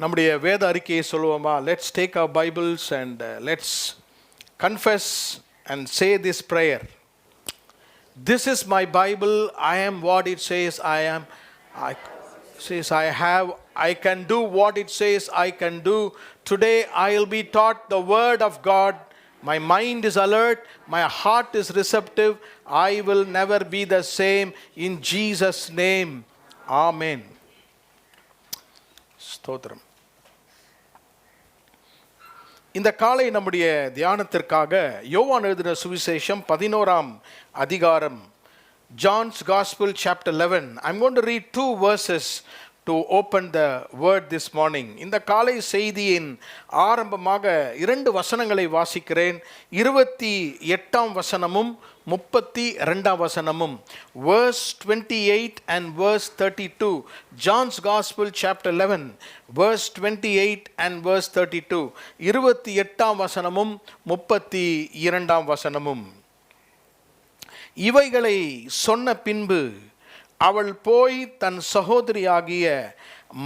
நம்முடைய வேத அறிக்கையை சொல்லுவோமா? Let's take our Bibles and let's confess and say this prayer. This is my Bible. I am what it says I am. I have. I can do what it says I can do. Today I will be taught the word of God. My mind is alert. My heart is receptive. I will never be the same. In Jesus' name. Amen. ஸ்தோத்திரம். இந்த காலை நம்முடைய தியானத்திற்காக யோவான் எழுதின சுவிசேஷம் 11ஆம் அதிகாரம், John's Gospel chapter 11. I'm going to read 2 verses to open the word this morning. இந்த காலை செய்தியின் ஆரம்பமாக 2 வசனங்களை வாசிக்கிறேன். 28ஆம் வசனமும் 32ஆம் வசனமும், verse 28 and verse 32. John's Gospel chapter 11 verse 28 and verse 32. 28ஆம் வசனமும் 32ஆம் வசனமும். இவைகளை சொன்ன பின்பு அவள் போய் தன் சகோதரியாகிய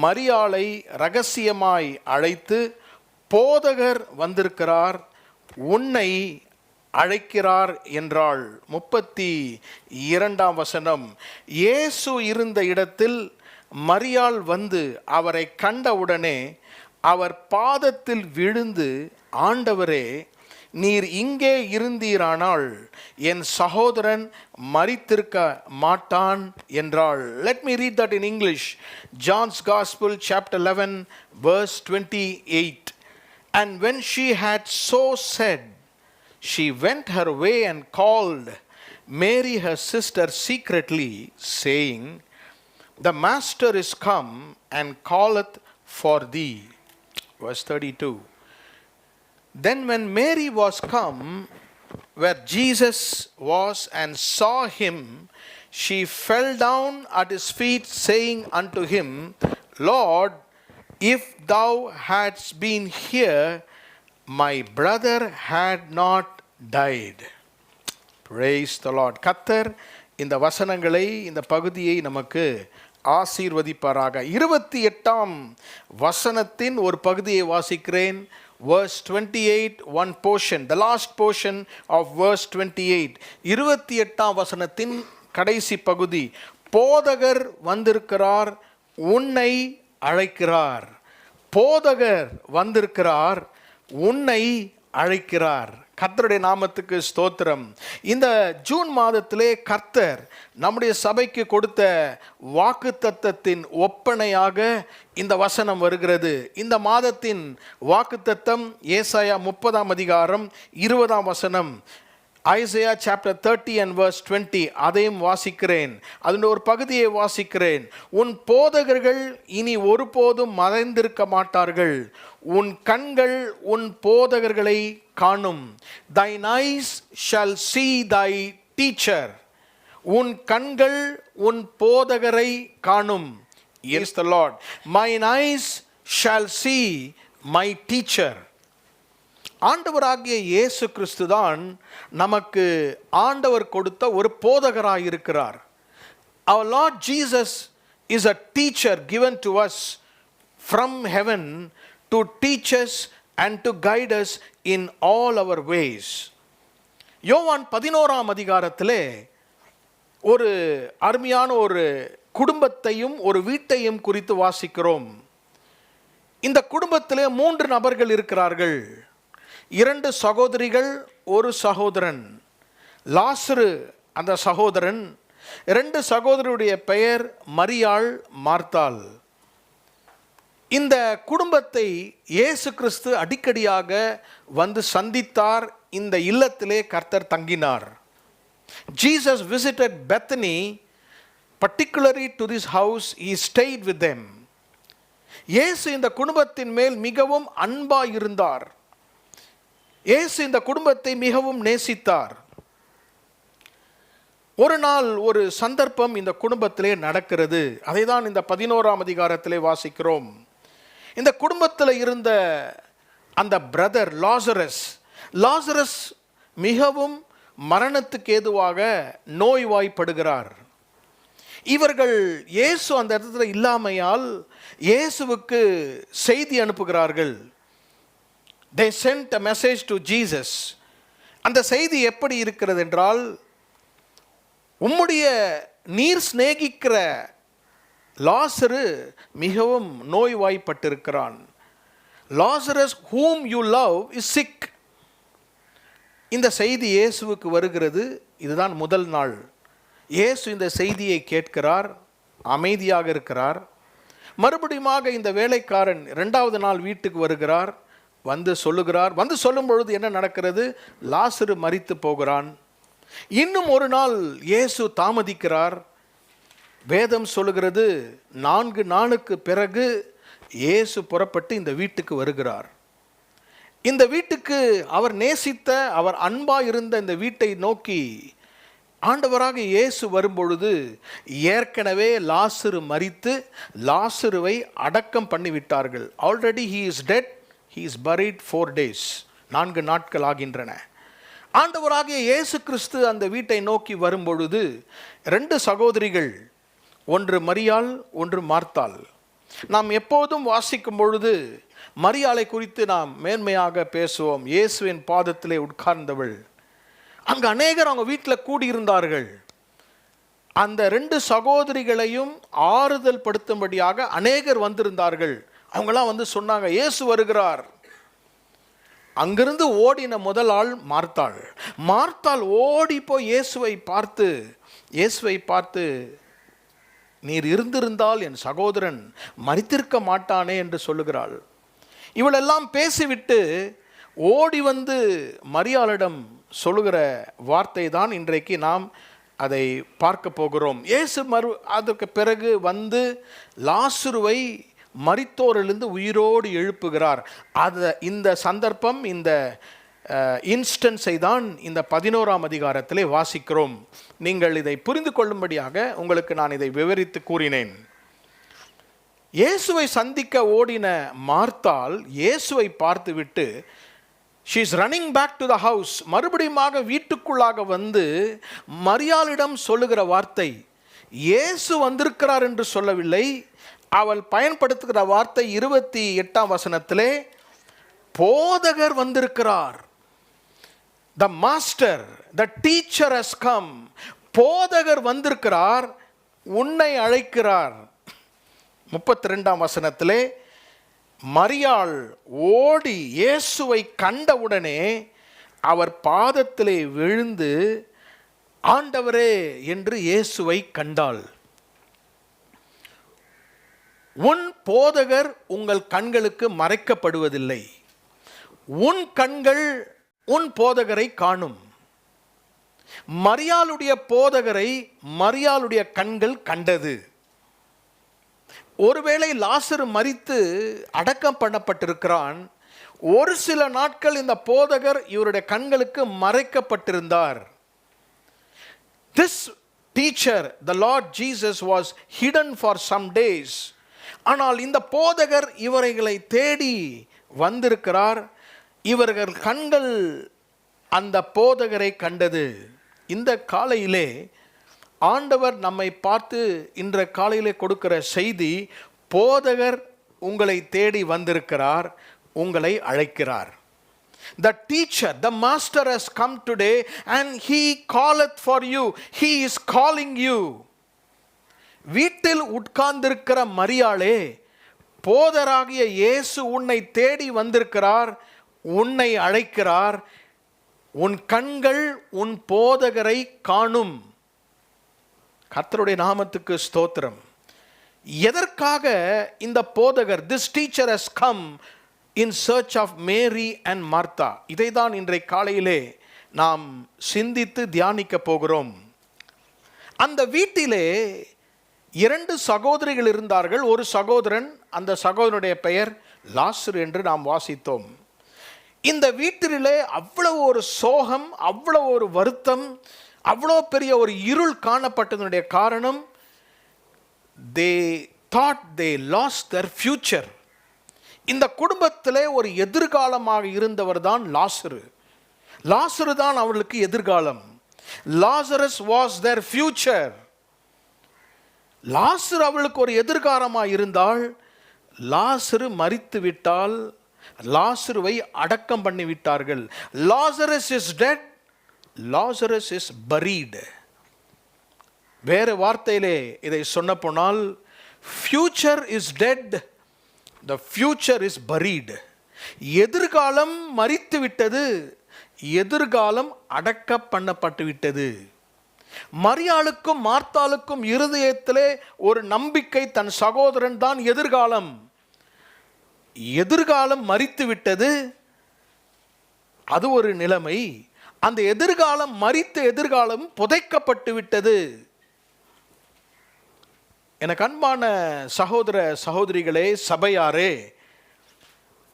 மரியாளை இரகசியமாய் அழைத்து, போதகர் வந்திருக்கிறார், உன்னை அழைக்கிறார் என்றாள். 32ஆம் வசனம். இயேசு இருந்த இடத்தில் மரியாள் வந்து அவரை கண்டவுடனே அவர் பாதத்தில் விழுந்து, ஆண்டவரே, நீர் இங்கே இருந்தீரானால் என் சகோதரன் மரித்திருக்க மாட்டான் என்றாள். Let me read that in English. John's Gospel chapter 11 verse 28. And when she had so said, she went her way and called Mary her sister secretly, saying, the master is come and calleth for thee. Verse 32. Then when Mary was come where Jesus was and saw him, she fell down at his feet, saying unto him, Lord, if thou hadst been here, my brother had not died. Praise the Lord. கர்த்தர் இந்த வசனங்களை, இந்த பகுதியை நமக்கு ஆசீர்வதிப்பாராக. 28ஆம் வசனத்தின் ஒரு பகுதியை வாசிக்கிறேன். Verse 28, one portion, the last portion of verse 28. 28ஆம் வசனத்தின் கடைசி பகுதி. போதகர் வந்திருக்கிறார், உன்னை அழைக்கிறார். போதகர் வந்திருக்கிறார், உன்னை அழைக்கிறார். கர்த்தருடைய நாமத்துக்கு ஸ்தோத்திரம். இந்த ஜூன் மாதத்திலே கர்த்தர் நம்முடைய சபைக்கு கொடுத்த வாக்குத்தத்தத்தின் ஒப்பனையாக இந்த வசனம் வருகிறது. இந்த மாதத்தின் வாக்குத்தத்தம் ஏசாயா 30ஆம் அதிகாரம் 20ஆம் வசனம். Isaiah chapter 30 and verse 20. அதையும் வாசிக்கிறேன். அதன் ஒரு பகுதியை வாசிக்கிறேன். உன் போதகர்கள் இனி ஒருபோதும் மறைந்திருக்க மாட்டார்கள். உன் கண்கள் உன் போதகர்களை காணும். Thine eyes shall see thy teacher. உன் கண்கள் உன் போதகரை காணும். Yes, the Lord. Mine eyes shall see my teacher. ஆண்டவராகிய இயேசு கிறிஸ்து தான் நமக்கு ஆண்டவர் கொடுத்த ஒரு போதகராக இருக்கிறார். Our Lord Jesus is a teacher given to us from heaven to teach us and to guide us in all our ways. யோவான் 11ஆம் அதிகாரத்திலே ஒரு அருமையான ஒரு குடும்பத்தையும் ஒரு வீட்டையும் குறித்து வாசிக்கிறோம். இந்த குடும்பத்திலே 3 நபர்கள் இருக்கிறார்கள். 2 சகோதரிகள், ஒரு சகோதரன். லாசரு அந்த சகோதரன். 2 சகோதரருடைய பெயர் மரியாள், மார்த்தாள். இந்த குடும்பத்தை இயேசு கிறிஸ்து அடிக்கடியாக வந்து சந்தித்தார். இந்த இல்லத்திலே கர்த்தர் தங்கினார். Jesus visited Bethany, particularly to this house. He stayed with them. இயேசு இந்த குடும்பத்தின் மேல் மிகவும் அன்பாய் இருந்தார். இயேசு இந்த குடும்பத்தை மிகவும் நேசித்தார். ஒரு நாள் ஒரு சந்தர்ப்பம் இந்த குடும்பத்திலே நடக்கிறது. அதை தான் இந்த 11ஆம் அதிகாரத்திலே வாசிக்கிறோம். இந்த குடும்பத்தில் இருந்த அந்த பிரதர் லாசரஸ் மிகவும் மரணத்துக்கு ஏதுவாக நோய்வாய்ப்படுகிறார். இவர்கள் இயேசு அந்த இடத்துல இல்லாமையால் இயேசுவுக்கு செய்தி அனுப்புகிறார்கள். they sent a message to Jesus. அந்த செய்தி எப்படி இருக்கிறது என்றால், உம்முடைய நீர் சிநேகிக்கிற லாசரு மிகவும் நோய்வாய்ப்பட்டிருக்கிறான். Lazarus whom you love is sick. இந்த செய்தி இயேசுவுக்கு வருகிறது. இதுதான் முதல் நாள். இயேசு இந்த செய்தியை கேட்கிறார், அமைதியாக இருக்கிறார். மறுபடியும் இந்த வேலைக்காரன் இரண்டாவது நாள் வீட்டுக்கு வருகிறார், வந்து சொல்லுகிறார். வந்து சொல்லும் பொழுது என்ன நடக்கிறது? லாசரு மரித்து போகிறான். இன்னும் ஒரு நாள் இயேசு தாமதிக்கிறார். வேதம் சொல்லுகிறது 4 நாளுக்கு பிறகு இயேசு புறப்பட்டு இந்த வீட்டுக்கு வருகிறார். இந்த வீட்டுக்கு அவர் நேசித்த, அவர் அன்பாக இருந்த இந்த வீட்டை நோக்கி ஆண்டவராக இயேசு வரும்பொழுது ஏற்கனவே லாசரு மரித்து லாசருவை அடக்கம் பண்ணிவிட்டார்கள். Already he is dead, he is buried 4 days. 4 நாட்கள் ஆகின்றன. ஆண்டவராகிய இயேசு கிறிஸ்து அந்த வீட்டை நோக்கி வரும்பொழுது 2 சகோதரிகள், ஒன்று மரியாள், ஒன்று மார்த்தாள். நாம் எப்போதும் வாசிக்கும் பொழுது மரியாளை குறித்து நாம் மேன்மையாக பேசுவோம். இயேசுவின் பாதத்திலே உட்கார்ந்தவள். அங்கு அநேகர் அவங்க வீட்டில் கூடியிருந்தார்கள். அந்த 2 சகோதரிகளையும் ஆறுதல் படுத்தும்படியாக அநேகர் வந்திருந்தார்கள். அவங்களாம் வந்து சொன்னாங்க, இயேசு வருகிறார். அங்கிருந்து ஓடின முதல் ஆள் மார்த்தாள். மார்த்தாள் ஓடி போய் இயேசுவை பார்த்து நீர் இருந்திருந்தால் என் சகோதரன் மரித்திருக்க மாட்டானே என்று சொல்லுகிறாள். இவளெல்லாம் பேசிவிட்டு ஓடி வந்து மரியாளிடம் சொல்லுகிற வார்த்தை தான் இன்றைக்கு நாம் அதை பார்க்க போகிறோம். இயேசு அதற்கு பிறகு வந்து லாசருவை மரித்தோரிலிருந்து உயிரோடு எழுப்புகிறார். இந்த சந்தர்ப்பம், இந்த இன்ஸ்டன்ஸை தான் இந்த 11ஆம் அதிகாரத்திலே வாசிக்கிறோம். நீங்கள் இதை புரிந்து கொள்ளும்படியாக உங்களுக்கு நான் இதை விவரித்து கூறினேன். இயேசுவை சந்திக்க ஓடின மார்த்தாள் இயேசுவை பார்த்துவிட்டு she is running back to the house. மறுபடியும் வீட்டுக்குள்ளாக வந்து மரியாளிடம் சொல்லுகிற வார்த்தை, இயேசு வந்திருக்கிறார் என்று சொல்லவில்லை. அவள் பயன்படுத்துகிற வார்த்தை 28ஆம் வசனத்திலே போதகர் வந்திருக்கிறார். The master, the teacher has come. போதகர் வந்திருக்கிறார், உன்னை அழைக்கிறார். 32ஆம் வசனத்திலே மரியாள் ஓடி இயேசுவை கண்டவுடனே அவர் பாதத்திலே விழுந்து ஆண்டவரே என்று இயேசுவை கண்டாள். உன் போதகர் உங்கள் கண்களுக்கு மறைக்கப்படுவதில்லை. உன் கண்கள் உன் போதகரை காணும். மரியாளுடைய போதகரை மரியாளுடைய கண்கள் கண்டது. ஒருவேளை லாசரு மரித்து அடக்கம் பண்ணப்பட்டிருக்கிறான். ஒரு சில நாட்கள் இந்த போதகர் இவருடைய கண்களுக்கு மறைக்கப்பட்டிருந்தார். This teacher, the Lord Jesus, was hidden for some days. ஆனால் இந்த போதகர் இவர்களை தேடி வந்திருக்கிறார். இவர்கள் கண்கள் அந்த போதகரை கண்டது. இந்த காலையிலே ஆண்டவர் நம்மை பார்த்து இன்ற காலையிலே கொடுக்கிற செய்தி, போதகர் உங்களை தேடி வந்திருக்கிறார், உங்களை அழைக்கிறார். The teacher, the master has come today and he calleth for you. He is calling you. வீட்டில் உட்கார்ந்திருக்கிற மரியாளே, போதராகிய இயேசு உன்னை தேடி வந்திருக்கிறார், உன்னை அழைக்கிறார். உன் கண்கள் உன் போதகரை காணும். கர்த்தருடைய நாமத்துக்கு ஸ்தோத்திரம். எதற்காக இந்த போதகர், this teacher has come in search of Mary and Martha? இதை தான் இன்றைய காலையிலே நாம் சிந்தித்து தியானிக்க போகிறோம். அந்த வீட்டிலே 2 சகோதரிகள் இருந்தார்கள். ஒரு சகோதரன், அந்த சகோதரனுடைய பெயர் லாசரு என்று நாம் வாசித்தோம். இந்த வீட்டிலே அவ்வளவு ஒரு சோகம், அவ்வளவு ஒரு வருத்தம், அவ்வளோ பெரிய ஒரு இருள் காணப்பட்டதனுடைய காரணம், they thought they lost their future. இந்த குடும்பத்திலே ஒரு எதிர்காலமாக இருந்தவர் தான் லாசரு. லாசரு தான் அவர்களுக்கு எதிர்காலம். Lazarus was their future. லாசரு அவளுக்கு ஒரு எதிர்காலமாக இருந்தால், லாசரு மரித்து விட்டால், லாசருவை அடக்கம் பண்ணி விட்டார்கள். Lazarus is dead, Lazarus is buried. வேறு வார்த்தையிலே இதை சொன்ன போனால், future is dead, the future is buried. எதிர்காலம் மரித்து விட்டது, எதிர்காலம் அடக்க பண்ணப்பட்டு விட்டது. மரியாளுக்கும் மார்த்தாளுக்கும் இருதயத்திலே ஒரு நம்பிக்கை, தன் சகோதரன் தான் எதிர்காலம். எதிர்காலம் மரித்து விட்டது, அது ஒரு நிலைமை. அந்த எதிர்காலம் மரித்த எதிர்காலம் புதைக்கப்பட்டு விட்டது. எனக்கு அன்பான சகோதர சகோதரிகளே, சபையாரே,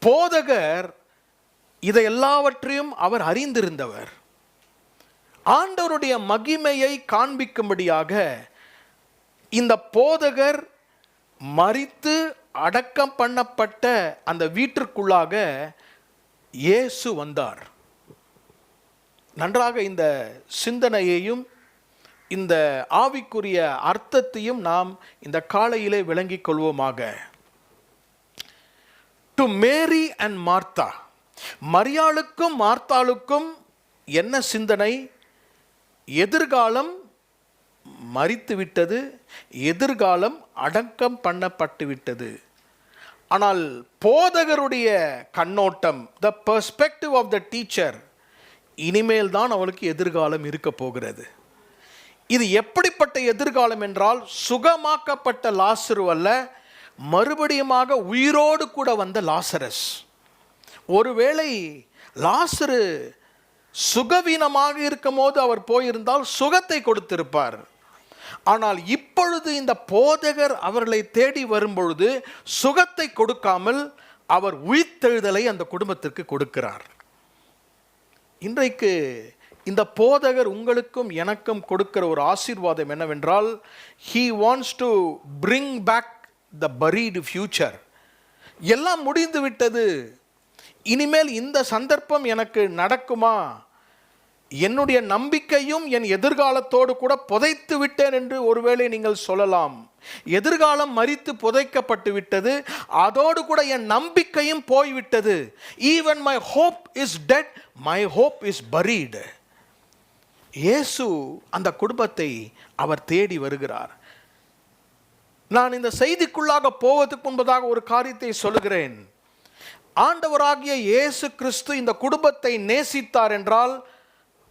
போதகர் இதை எல்லாவற்றையும் அவர் அறிந்திருந்தவர். ஆண்டவருடைய மகிமையை காண்பிக்கும்படியாக இந்த போதகர் மரித்து அடக்கம் பண்ணப்பட்ட அந்த வீட்டிற்குள்ளாக இயேசு வந்தார். நன்றாக இந்த சிந்தனையையும் இந்த ஆவிக்குரிய அர்த்தத்தையும் நாம் இந்த காலையிலே விளங்கிக் கொள்வோமாக. டு மேரி அண்ட் மார்த்தா, மரியாளுக்கும் மார்த்தாளுக்கும் என்ன சிந்தனை? எதிர்காலம் மரித்து விட்டது, எதிர்காலம் அடக்கம் பண்ணப்பட்டு விட்டது. ஆனால் போதகருடைய கண்ணோட்டம், the perspective of the teacher, இனிமேல் தான் அவளுக்கு எதிர்காலம் இருக்க போகிறது. இது எப்படிப்பட்ட எதிர்காலம் என்றால், சுகமாக்கப்பட்ட லாசரு அல்ல, மறுபடியுமாக உயிரோடு கூட வந்த லாசரஸ். ஒருவேளை லாசரு சுகவீனமாக இருக்கும் போது அவர் போயிருந்தால் சுகத்தை கொடுத்திருப்பார். ஆனால் இப்பொழுது இந்த போதகர் அவர்களை தேடி வரும்பொழுது சுகத்தை கொடுக்காமல் அவர் உயிர்த்தெழுதலை அந்த குடும்பத்திற்கு கொடுக்கிறார். இன்றைக்கு இந்த போதகர் உங்களுக்கும் எனக்கும் கொடுக்கிற ஒரு ஆசீர்வாதம் என்னவென்றால், he wants to bring back the buried future. எல்லாம் முடிந்து விட்டது, இனிமேல் இந்த சந்தர்ப்பம் எனக்கு நடக்குமா? என்னுடைய நம்பிக்கையும் என் எதிர்காலத்தோடு கூட புதைத்து விட்டேன் என்று ஒருவேளை நீங்கள் சொல்லலாம். எதிர்காலம் மரித்து புதைக்கப்பட்டு விட்டது, அதோடு கூட என் நம்பிக்கையும் போய்விட்டது. Even my hope is dead, my hope is buried. இயேசு அந்த குடும்பத்தை அவர் தேடி வருகிறார். நான் இந்த செய்திக்குள்ளாக போவதற்கு முன்பதாக ஒரு காரியத்தை சொல்லுகிறேன். ஆண்டவராகிய இயேசு கிறிஸ்து இந்த குடும்பத்தை நேசித்தார் என்றால்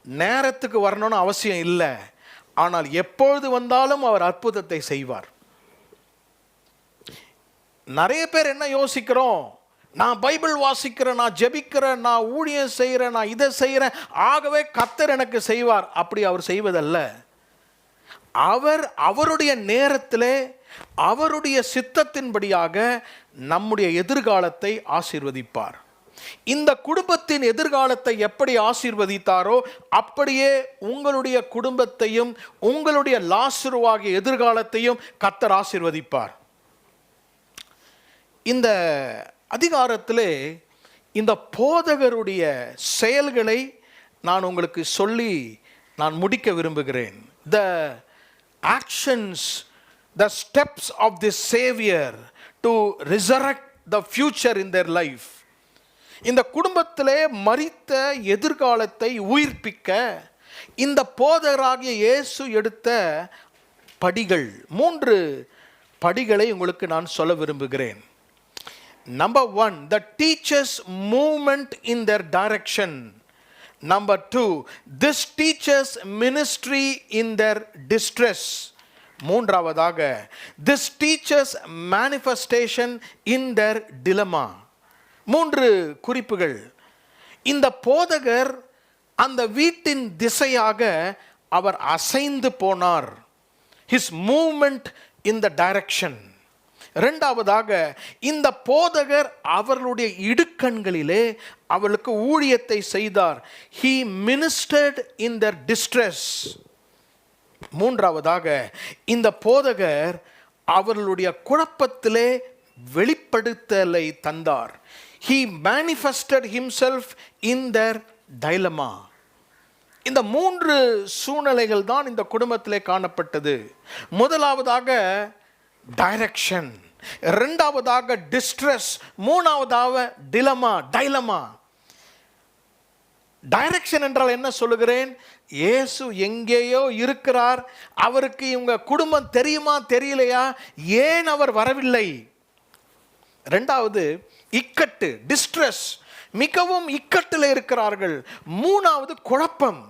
நேரத்துக்கு வரணும்னு அவசியம் இல்லை. ஆனால் எப்பொழுது வந்தாலும் அவர் அற்புதத்தை செய்வார். நிறைய பேர் என்ன யோசிக்கிறோம், நான் பைபிள் வாசிக்கிறேன், நான் ஜெபிக்கிறேன், நான் ஊழியம் செய்கிறேன், நான் இதை செய்கிறேன், ஆகவே கர்த்தர் எனக்கு செய்வார். அப்படி அவர் செய்வதல்ல. அவர் அவருடைய நேரத்திலே அவருடைய சித்தத்தின்படியாக நம்முடைய எதிர்காலத்தை ஆசீர்வதிப்பார். இந்த குடும்பத்தின் எதிர்காலத்தை எப்படி ஆசீர்வதித்தாரோ அப்படியே உங்களுடைய குடும்பத்தையும் உங்களுடைய லாசருவாகிய எதிர்காலத்தையும் கர்த்தர் ஆசீர்வதிப்பார். இந்த அதிகாரத்திலே இந்த போதகருடைய செயல்களை நான் உங்களுக்கு சொல்லி நான் முடிக்க விரும்புகிறேன். The actions, the steps of this Savior to resurrect the future in their life. இந்த குடும்பத்திலே மரித்த எதிர்காலத்தை உயிர்ப்பிக்க இந்த போதகராகிய இயேசு எடுத்த படிகள், 3 படிகளை உங்களுக்கு நான் சொல்ல விரும்புகிறேன். Number 1, the teacher's movement in their direction. Number 2, this teacher's ministry in their distress. மூன்றாவதாக, this teacher's manifestation in their dilemma. 3 குறிப்புகள். இந்த போதகர் அந்த வீட்டின் திசையாக அவர் அசைந்து போனார். His movement in the direction. இரண்டாவதாக, இந்த போதகர் அவர்களுடைய இடுக்கண்களிலே அவர்களுக்கு ஊழியத்தை செய்தார். He ministered in their distress. மூன்றாவதாக, இந்த போதகர் அவர்களுடைய குழப்பத்திலே வெளிப்படுத்தலை தந்தார். He manifested himself in their dilemma. இந்த 3 சூழ்நிலைகள் தான் இந்த குடும்பத்திலே காணப்பட்டது. முதலாவதாக டைரக்ஷன், இரண்டாவதாக டிஸ்ட்ரெஸ், மூணாவதாக டைலமா. டைரக்ஷன் என்றால் என்ன சொல்லுகிறேன்? இயேசு எங்கேயோ இருக்கிறார், அவருக்கு இவங்க குடும்பம் தெரியுமா தெரியலையா, ஏன் அவர் வரவில்லை? இரண்டாவது இக்கட்டு, டிஸ்ட்ரெஸ், மிகவும் இக்கட்டில் இருக்கிறார்கள். மூணாவது குழப்பம்,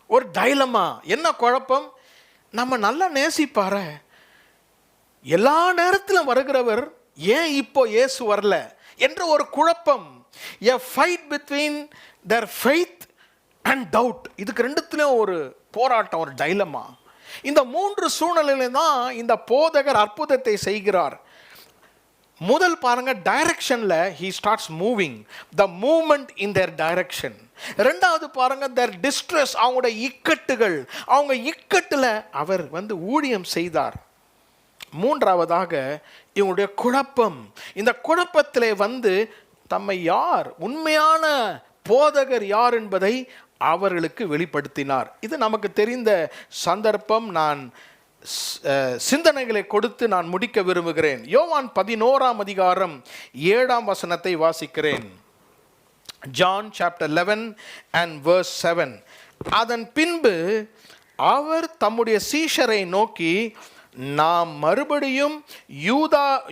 ஒரு டைலமா. என்ன குழப்பம்? நம்ம நல்லா நேசிப்பார, எல்லா நேரத்திலும் வருகிறவர், ஏன் இப்போ இயேசு வரல என்ற ஒரு குழப்பம். A fight between their faith and doubt. இதுக்கு ரெண்டுத்திலும் ஒரு போராட்டம், ஒரு டைலமா. இந்த 3 சூழ்நிலையில தான் இந்த போதகர் அற்புதத்தை செய்கிறார். முதல் பாருங்க, டைரக்ஷன்ல he starts moving, the movement in their direction. இரண்டாவது பாருங்க, their distress, அவங்களோட இக்கட்டுகள், அவங்க இக்கட்டுல அவர் ஊழியம் செய்தார். மூன்றாவதாக இவங்களுடைய குழப்பம், இந்த குழப்பத்திலே தம்மை யார், உண்மையான போதகர் யார் என்பதை அவர்களுக்கு வெளிப்படுத்தினார். இது நமக்கு தெரிந்த சந்தர்ப்பம். நான் சிந்தனைகளை கொடுத்து நான் முடிக்க விரும்புகிறேன். யோவான் 11ஆம் அதிகாரம் 7ஆம் வசனத்தை வாசிக்கிறேன். John chapter 11 and verse 7. அதன் பின்பு அவர் தம்முடைய சீஷரை நோக்கி, நாம் மறுபடியும்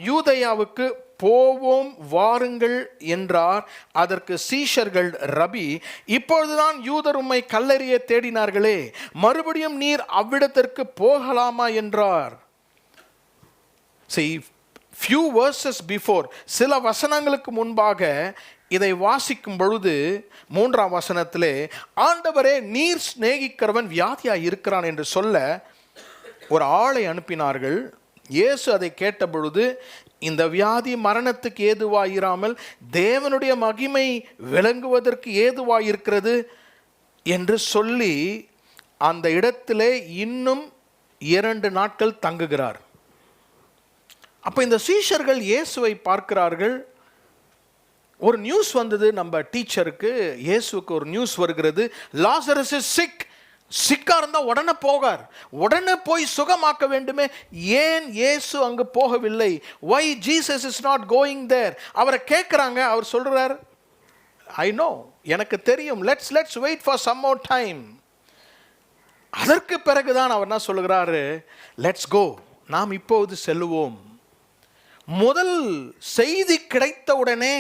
யூதேயாவுக்கு போவோம் வாருங்கள் என்றார். அதற்கு சீஷர்கள், ரபி, இப்பொழுதுதான் யூதர் உம்மை கல்லெறிய தேடினார்களே, மறுபடியும் நீர் அவ்விடத்திற்கு போகலாமா என்றார். See, few verses before, சில வசனங்களுக்கு முன்பாக இதை வாசிக்கும் பொழுது 3ஆம் வசனத்திலே, ஆண்டவரே நீர் சிநேகிக்கிறவன் வியாதியா இருக்கிறான் என்று சொல்ல ஒரு ஆளை அனுப்பினார்கள். இயேசு அதை கேட்ட பொழுது, இந்த வியாதி மரணத்துக்கு ஏதுவாயிராமல் தேவனுடைய மகிமை விளங்குவதற்கு ஏதுவாயிருக்கிறது என்று சொல்லி அந்த இடத்திலே இன்னும் 2 நாட்கள் தங்குகிறார். அப்போ இந்த சீஷர்கள் இயேசுவை பார்க்கிறார்கள். ஒரு நியூஸ் வந்தது, நம்ம டீச்சருக்கு, இயேசுக்கு ஒரு நியூஸ் வருகிறது, லாசரஸ் இஸ் சிக். சிக்கா இருந்தால் உடனே போகார், உடனே போய் சுகமாக்க வேண்டுமே, ஏன் இயேசு அங்கு போகவில்லை? why Jesus is not going there? அவரை கேட்குறாங்க. அவர் சொல்றார், I know, எனக்கு தெரியும், let's wait for some more time. அதற்கு பிறகுதான் அவர் என்ன சொல்லுகிறாரு, let's go, நாம் இப்போது செல்லுவோம். முதல் செய்தி கிடைத்த உடனே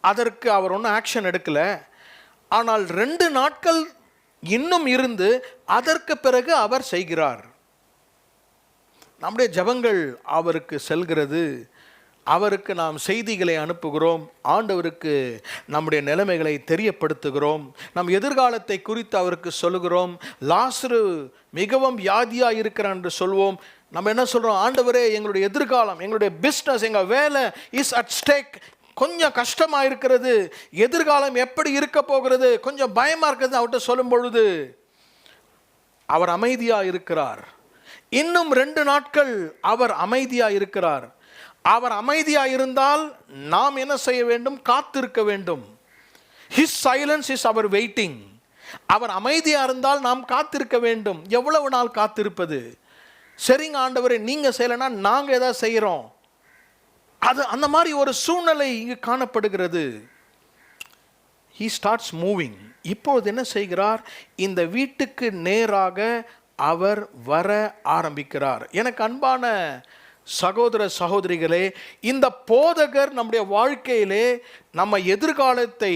அதற்கு அவர் ஒன்றும் ஆக்ஷன் எடுக்கல. ஆனால் 2 நாட்கள் இன்னும் இருந்து அதற்கு பிறகு அவர் செய்கிறார். நம்முடைய ஜெபங்கள் அவருக்கு செல்கிறது, அவருக்கு நாம் செய்திகளை அனுப்புகிறோம், ஆண்டவருக்கு நம்முடைய நிலைமைகளை தெரியப்படுத்துகிறோம், நம் எதிர்காலத்தை குறித்து அவருக்கு சொல்லுகிறோம். லாசரு மிகவும் வியாதியாக இருக்கிறான் என்று சொல்வோம். நம்ம என்ன சொல்கிறோம்? ஆண்டவரே, எங்களுடைய எதிர்காலம், எங்களுடைய பிஸ்னஸ், எங்கள் வேலை இஸ் அட் ஸ்டேக், கொஞ்சம் கஷ்டமாக இருக்கிறது, எதிர்காலம் எப்படி இருக்க போகிறது, கொஞ்சம் பயமாக இருக்கிறது அவர்கிட்ட சொல்லும் பொழுது அவர் அமைதியாக இருக்கிறார். இன்னும் 2 நாட்கள் அவர் அமைதியாக இருக்கிறார். அவர் அமைதியாக இருந்தால் நாம் என்ன செய்ய வேண்டும்? காத்திருக்க வேண்டும். His silence is our waiting. அவர் அமைதியாக இருந்தால் நாம் காத்திருக்க வேண்டும். எவ்வளவு நாள் காத்திருப்பது? சரிங்க ஆண்டவரே, நீங்கள் செய்யலைன்னா நாங்கள் ஏதாவது செய்கிறோம். அது அந்த மாதிரி ஒரு சூழ்நிலை இங்கு காணப்படுகிறது. He starts moving. இப்பொழுது என்ன செய்கிறார்? இந்த வீட்டுக்கு நேராக அவர் வர ஆரம்பிக்கிறார். எனக்கு அன்பான சகோதர சகோதரிகளே, இந்த போதகர் நம்முடைய வாழ்க்கையிலே நம்ம எதிர்காலத்தை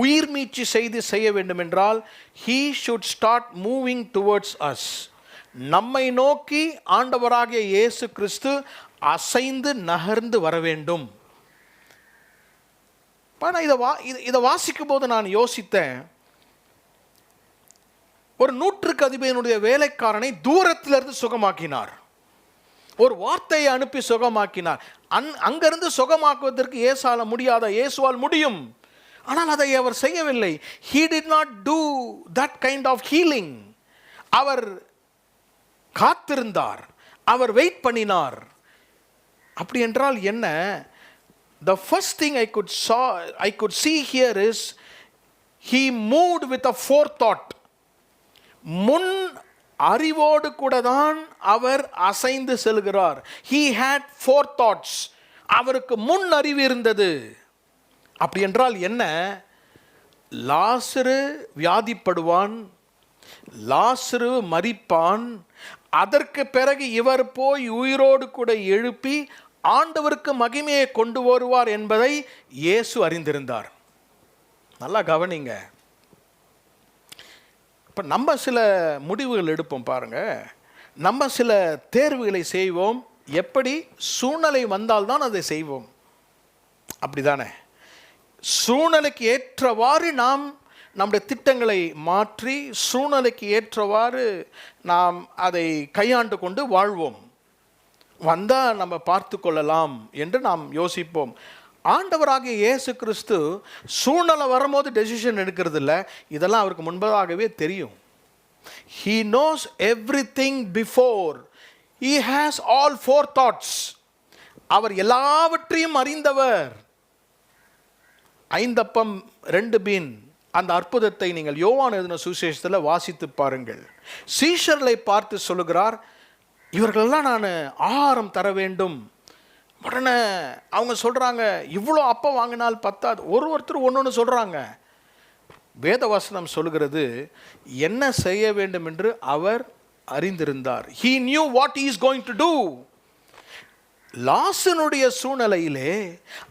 உயிர் மீட்சி செய்ய வேண்டும் என்றால் he should start moving towards us. நம்மை நோக்கி ஆண்டவராகிய இயேசு கிறிஸ்து அசைந்து நகர்ந்து வர வேண்டும். இதை வாசிக்கும் போது நான் யோசித்தேன், ஒரு 100க்கு அதிபதியினுடைய வேலைக்காரனை தூரத்திலிருந்து சுகமாக்கினார், ஒரு வார்த்தையை அனுப்பி சுகமாக்கினார். அங்கிருந்து சுகமாக்குவதற்கு இயேசுவால் முடியாத, இயேசுவால் முடியும், ஆனால் அதை அவர் செய்யவில்லை. he did not do that kind of healing. அவர் காத்திருந்தார், அவர் வெயிட் பண்ணினார். அப்படி என்றால் என்ன? The first thing I could see here is he moved with a forethought. முன் அறிவோடு கூட தான் அவர் அசைந்து செல்கிறார். he had forethoughts. அவருக்கு முன் அறிவு இருந்தது. அப்படி என்றால் என்ன? லாசரு வியாதிப்படுவான், லாசரு மரிப்பான், அதற்கு பிறகு இவர் போய் உயிரோடு கூட எழுப்பி ஆண்டவருக்கு மகிமையை கொண்டு வருவார் என்பதை இயேசு அறிந்திருந்தார். நல்லா கவனிங்க. இப்போ நம்ம சில முடிவுகள் எடுப்போம் பாருங்க. நம்ம சில தேர்வுகளை செய்வோம். எப்படி? சூழ்நிலை வந்தால்தான் அதை செய்வோம். அப்படிதானே? சூழ்நிலைக்கு ஏற்றவாறு நாம் நம்முடைய திட்டங்களை மாற்றி சூழ்நிலைக்கு ஏற்றவாறு நாம் அதை கையாண்டு கொண்டு வாழ்வோம். வந்தால் நம்ம பார்த்து கொள்ளலாம் என்று நாம் யோசிப்போம். ஆண்டவராகிய இயேசு கிறிஸ்து சூழ்நிலை வரும்போது டெசிஷன் எடுக்கிறது இல்லை. இதெல்லாம் அவருக்கு முன்பதாகவே தெரியும். he knows everything before. he has all forethoughts. அவர் எல்லாவற்றையும் அறிந்தவர். 5 அப்பம் 2 மீன் அந்த அற்புதத்தை நீங்கள் யோவான் எழுதின சுவிசேஷத்தில் வாசித்து பாருங்கள். சீஷர்களை பார்த்து சொல்லுகிறார், இவர்களெல்லாம் நான் ஆகாரம் தர வேண்டும். உடனே அவங்க சொல்கிறாங்க, இவ்வளோ அப்பம் வாங்கினால் பத்தாது. ஒருத்தர் ஒன்று சொல்கிறாங்க. வேதவசனம் சொல்லுகிறது, என்ன செய்ய வேண்டும் என்று அவர் அறிந்திருந்தார். he knew what he is going to do. லாசனுடைய சூழ்நிலையிலே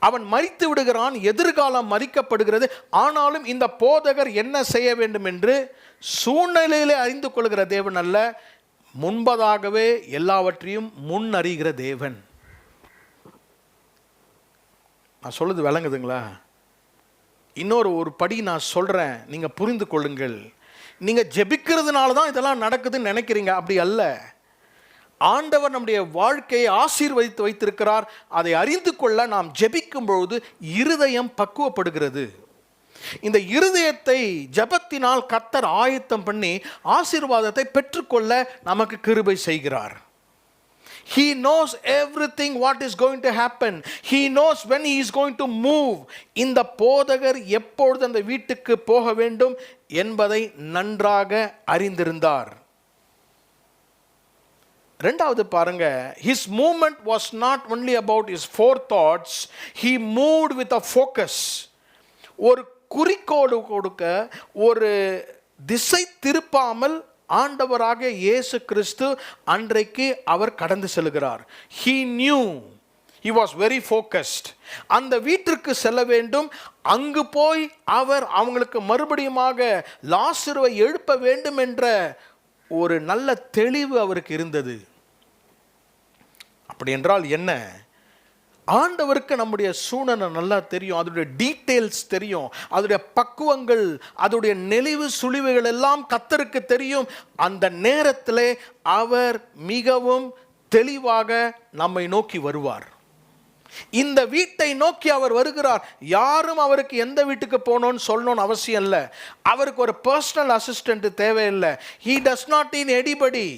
அவன் மரித்து விடுகிறான், எதிர்காலம் மறிக்கப்படுகிறது. ஆனாலும் இந்த போதகர் என்ன செய்ய வேண்டும் என்று சூழ்நிலையிலே அறிந்து கொள்கிற தேவன் அல்ல, முன்பதாகவே எல்லாவற்றையும் முன் அறிகிற தேவன். நான் சொல்லுது விளங்குதுங்களா? ஒரு படி நான் சொல்கிறேன், நீங்கள் புரிந்து கொள்ளுங்கள். நீங்கள் ஜெபிக்கிறதுனால தான் இதெல்லாம் நடக்குதுன்னு நினைக்கிறீங்க. அப்படி அல்ல. ஆண்டவர் நம்முடைய வாழ்க்கையை ஆசீர்வதித்து வைத்திருக்கிறார். அதை அறிந்து கொள்ள நாம் ஜெபிக்கும் பொழுது இருதயம் பக்குவப்படுகிறது. இந்த இருதயத்தை ஜெபத்தினால் கர்த்தர் ஆயத்தம் பண்ணி ஆசீர்வாதத்தை பெற்றுக்கொள்ள நமக்கு கிருபை செய்கிறார். he knows everything what is going to happen. he knows when he is going to move. இந்த போதகர் எப்பொழுது அந்த வீட்டுக்கு போக வேண்டும் என்பதை நன்றாக அறிந்திருந்தார். ரெண்டாவது பாருங்க, his movement was not only about his forethoughts, he moved with a focus. ஒரு குறிக்கோடு கொடுக்க, ஒரு திசை திருப்பாமல் ஆண்டவராக இயேசு கிறிஸ்து அன்றைக்கு அவர் கடந்து செல்கிறார். he knew, he was very focused. அந்த வீட்டிற்கு செல்ல வேண்டும். அங்கு போய் அவர் அவங்களுக்கு மறுபடியுமாக லாசருவை எழுப்ப வேண்டும் என்ற ஒரு நல்ல தெளிவு அவருக்கு இருந்தது. அப்படி என்றால் என்ன? ஆண்டவருக்கு நம்முடைய சூழ்நிலை நல்லா தெரியும், அதோடைய டீட்டெயில்ஸ் தெரியும், அதோடைய பக்குவங்கள், அதோடைய நெளிவு சுழிவுகள் எல்லாம் கர்த்தருக்கு தெரியும். அந்த நேரத்தில் அவர் மிகவும் தெளிவாக நம்மை நோக்கி வருவார். இந்த வீட்டை நோக்கி அவர் வருகிறார். யாரும் அவருக்கு எந்த வீட்டுக்கு போகணும்னு சொல்லணும்னு அவசியம் இல்லை. அவருக்கு ஒரு பர்சனல் அசிஸ்டன்ட் தேவையில்லை. he does not need anybody.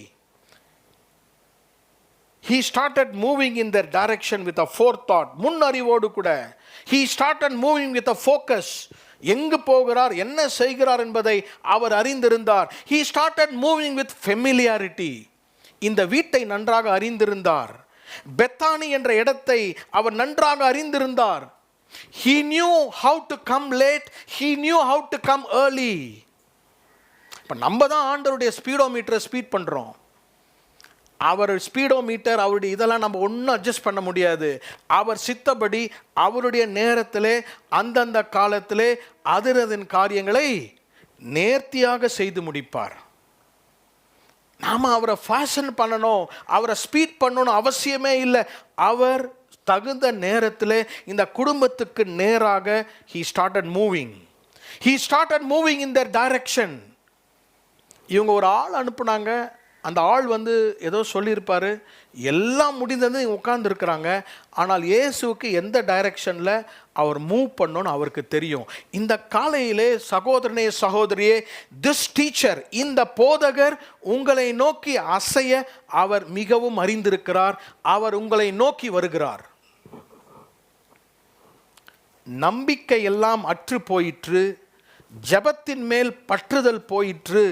he started moving in their direction with a forethought. முன் அறிவோடு கூட he started moving with a focus. எங்கு போகிறார், என்ன செய்கிறார் என்பதை அவர் அறிந்திருந்தார். he started moving with familiarity. இந்த வீட்டை நன்றாக அறிந்திருந்தார். பெத்தானி என்ற இடத்தை அவர் நன்றாக அறிந்திருந்தார். he knew how to come late, he knew how to come early. இப்போ நம்ம தான் ஆண்டவருடைய ஸ்பீடோமீட்டரை ஸ்பீட் பண்ணுறோம். அவர் ஸ்பீடோமீட்டர், அவருடைய இதெல்லாம் நம்ம ஒன்றும் அட்ஜஸ்ட் பண்ண முடியாது. அவர் சித்தப்படி அவருடைய நேரத்திலே அந்தந்த காலத்திலே அதிரதின் காரியங்களை நேர்த்தியாக செய்து முடிப்பார். நாம் அவரை ஃபேஷன் பண்ணணும், அவரை ஸ்பீட் பண்ணணும் அவசியமே இல்லை. அவர் தகுந்த நேரத்தில் இந்த குடும்பத்துக்கு நேராக he started moving in their direction. இவங்க ஒரு ஆள் அனுப்புனாங்க. அந்த ஆள் ஏதோ சொல்லியிருப்பார், எல்லாம் முடிந்தது உட்கார்ந்துருக்கிறாங்க. ஆனால் இயேசுவுக்கு எந்த டைரக்ஷனில் அவர் மூவ் பண்ணணும்னு அவருக்கு தெரியும். இந்த காலையிலே சகோதரனே சகோதரியே, திஸ் டீச்சர், இந்த போதகர் உங்களை நோக்கி அசைய அவர் மிகவும் அறிந்திருக்கிறார். அவர் உங்களை நோக்கி வருகிறார். நம்பிக்கை எல்லாம் அற்று போயிற்று, ஜெபத்தின் மேல் பற்றுதல் போயிற்று.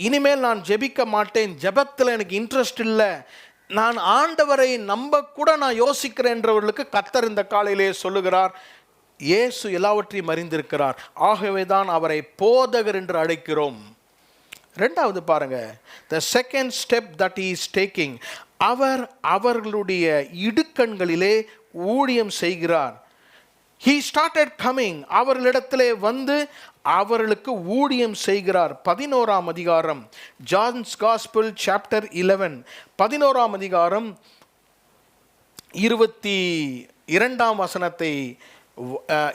இனிமேல் நான் ஜெபிக்க மாட்டேன், ஜெபத்தில் எனக்கு இன்ட்ரெஸ்ட் இல்லை, நான் ஆண்டவரை நம்ப கூட நான் யோசிக்கிறேன்றவர்களுக்கு கர்த்தர் இந்த காலையிலே சொல்லுகிறார், இயேசு எல்லாவற்றையும் அறிந்திருக்கிறார், ஆகவே தான் அவரை போதகர் என்று அழைக்கிறோம். ரெண்டாவது பாருங்க, the second step that he is taking, அவர் அவர்களுடைய இடுக்கண்களிலே ஊழியம் செய்கிறார். he started coming, அவர்களிடத்திலே வந்து அவர்களுக்கு ஊழியம் செய்கிறார். 11ஆம் அதிகாரம், ஜான்ஸ் காஸ்பல் சாப்டர் 11, 11ஆம் அதிகாரம் 22ஆம் வசனத்தை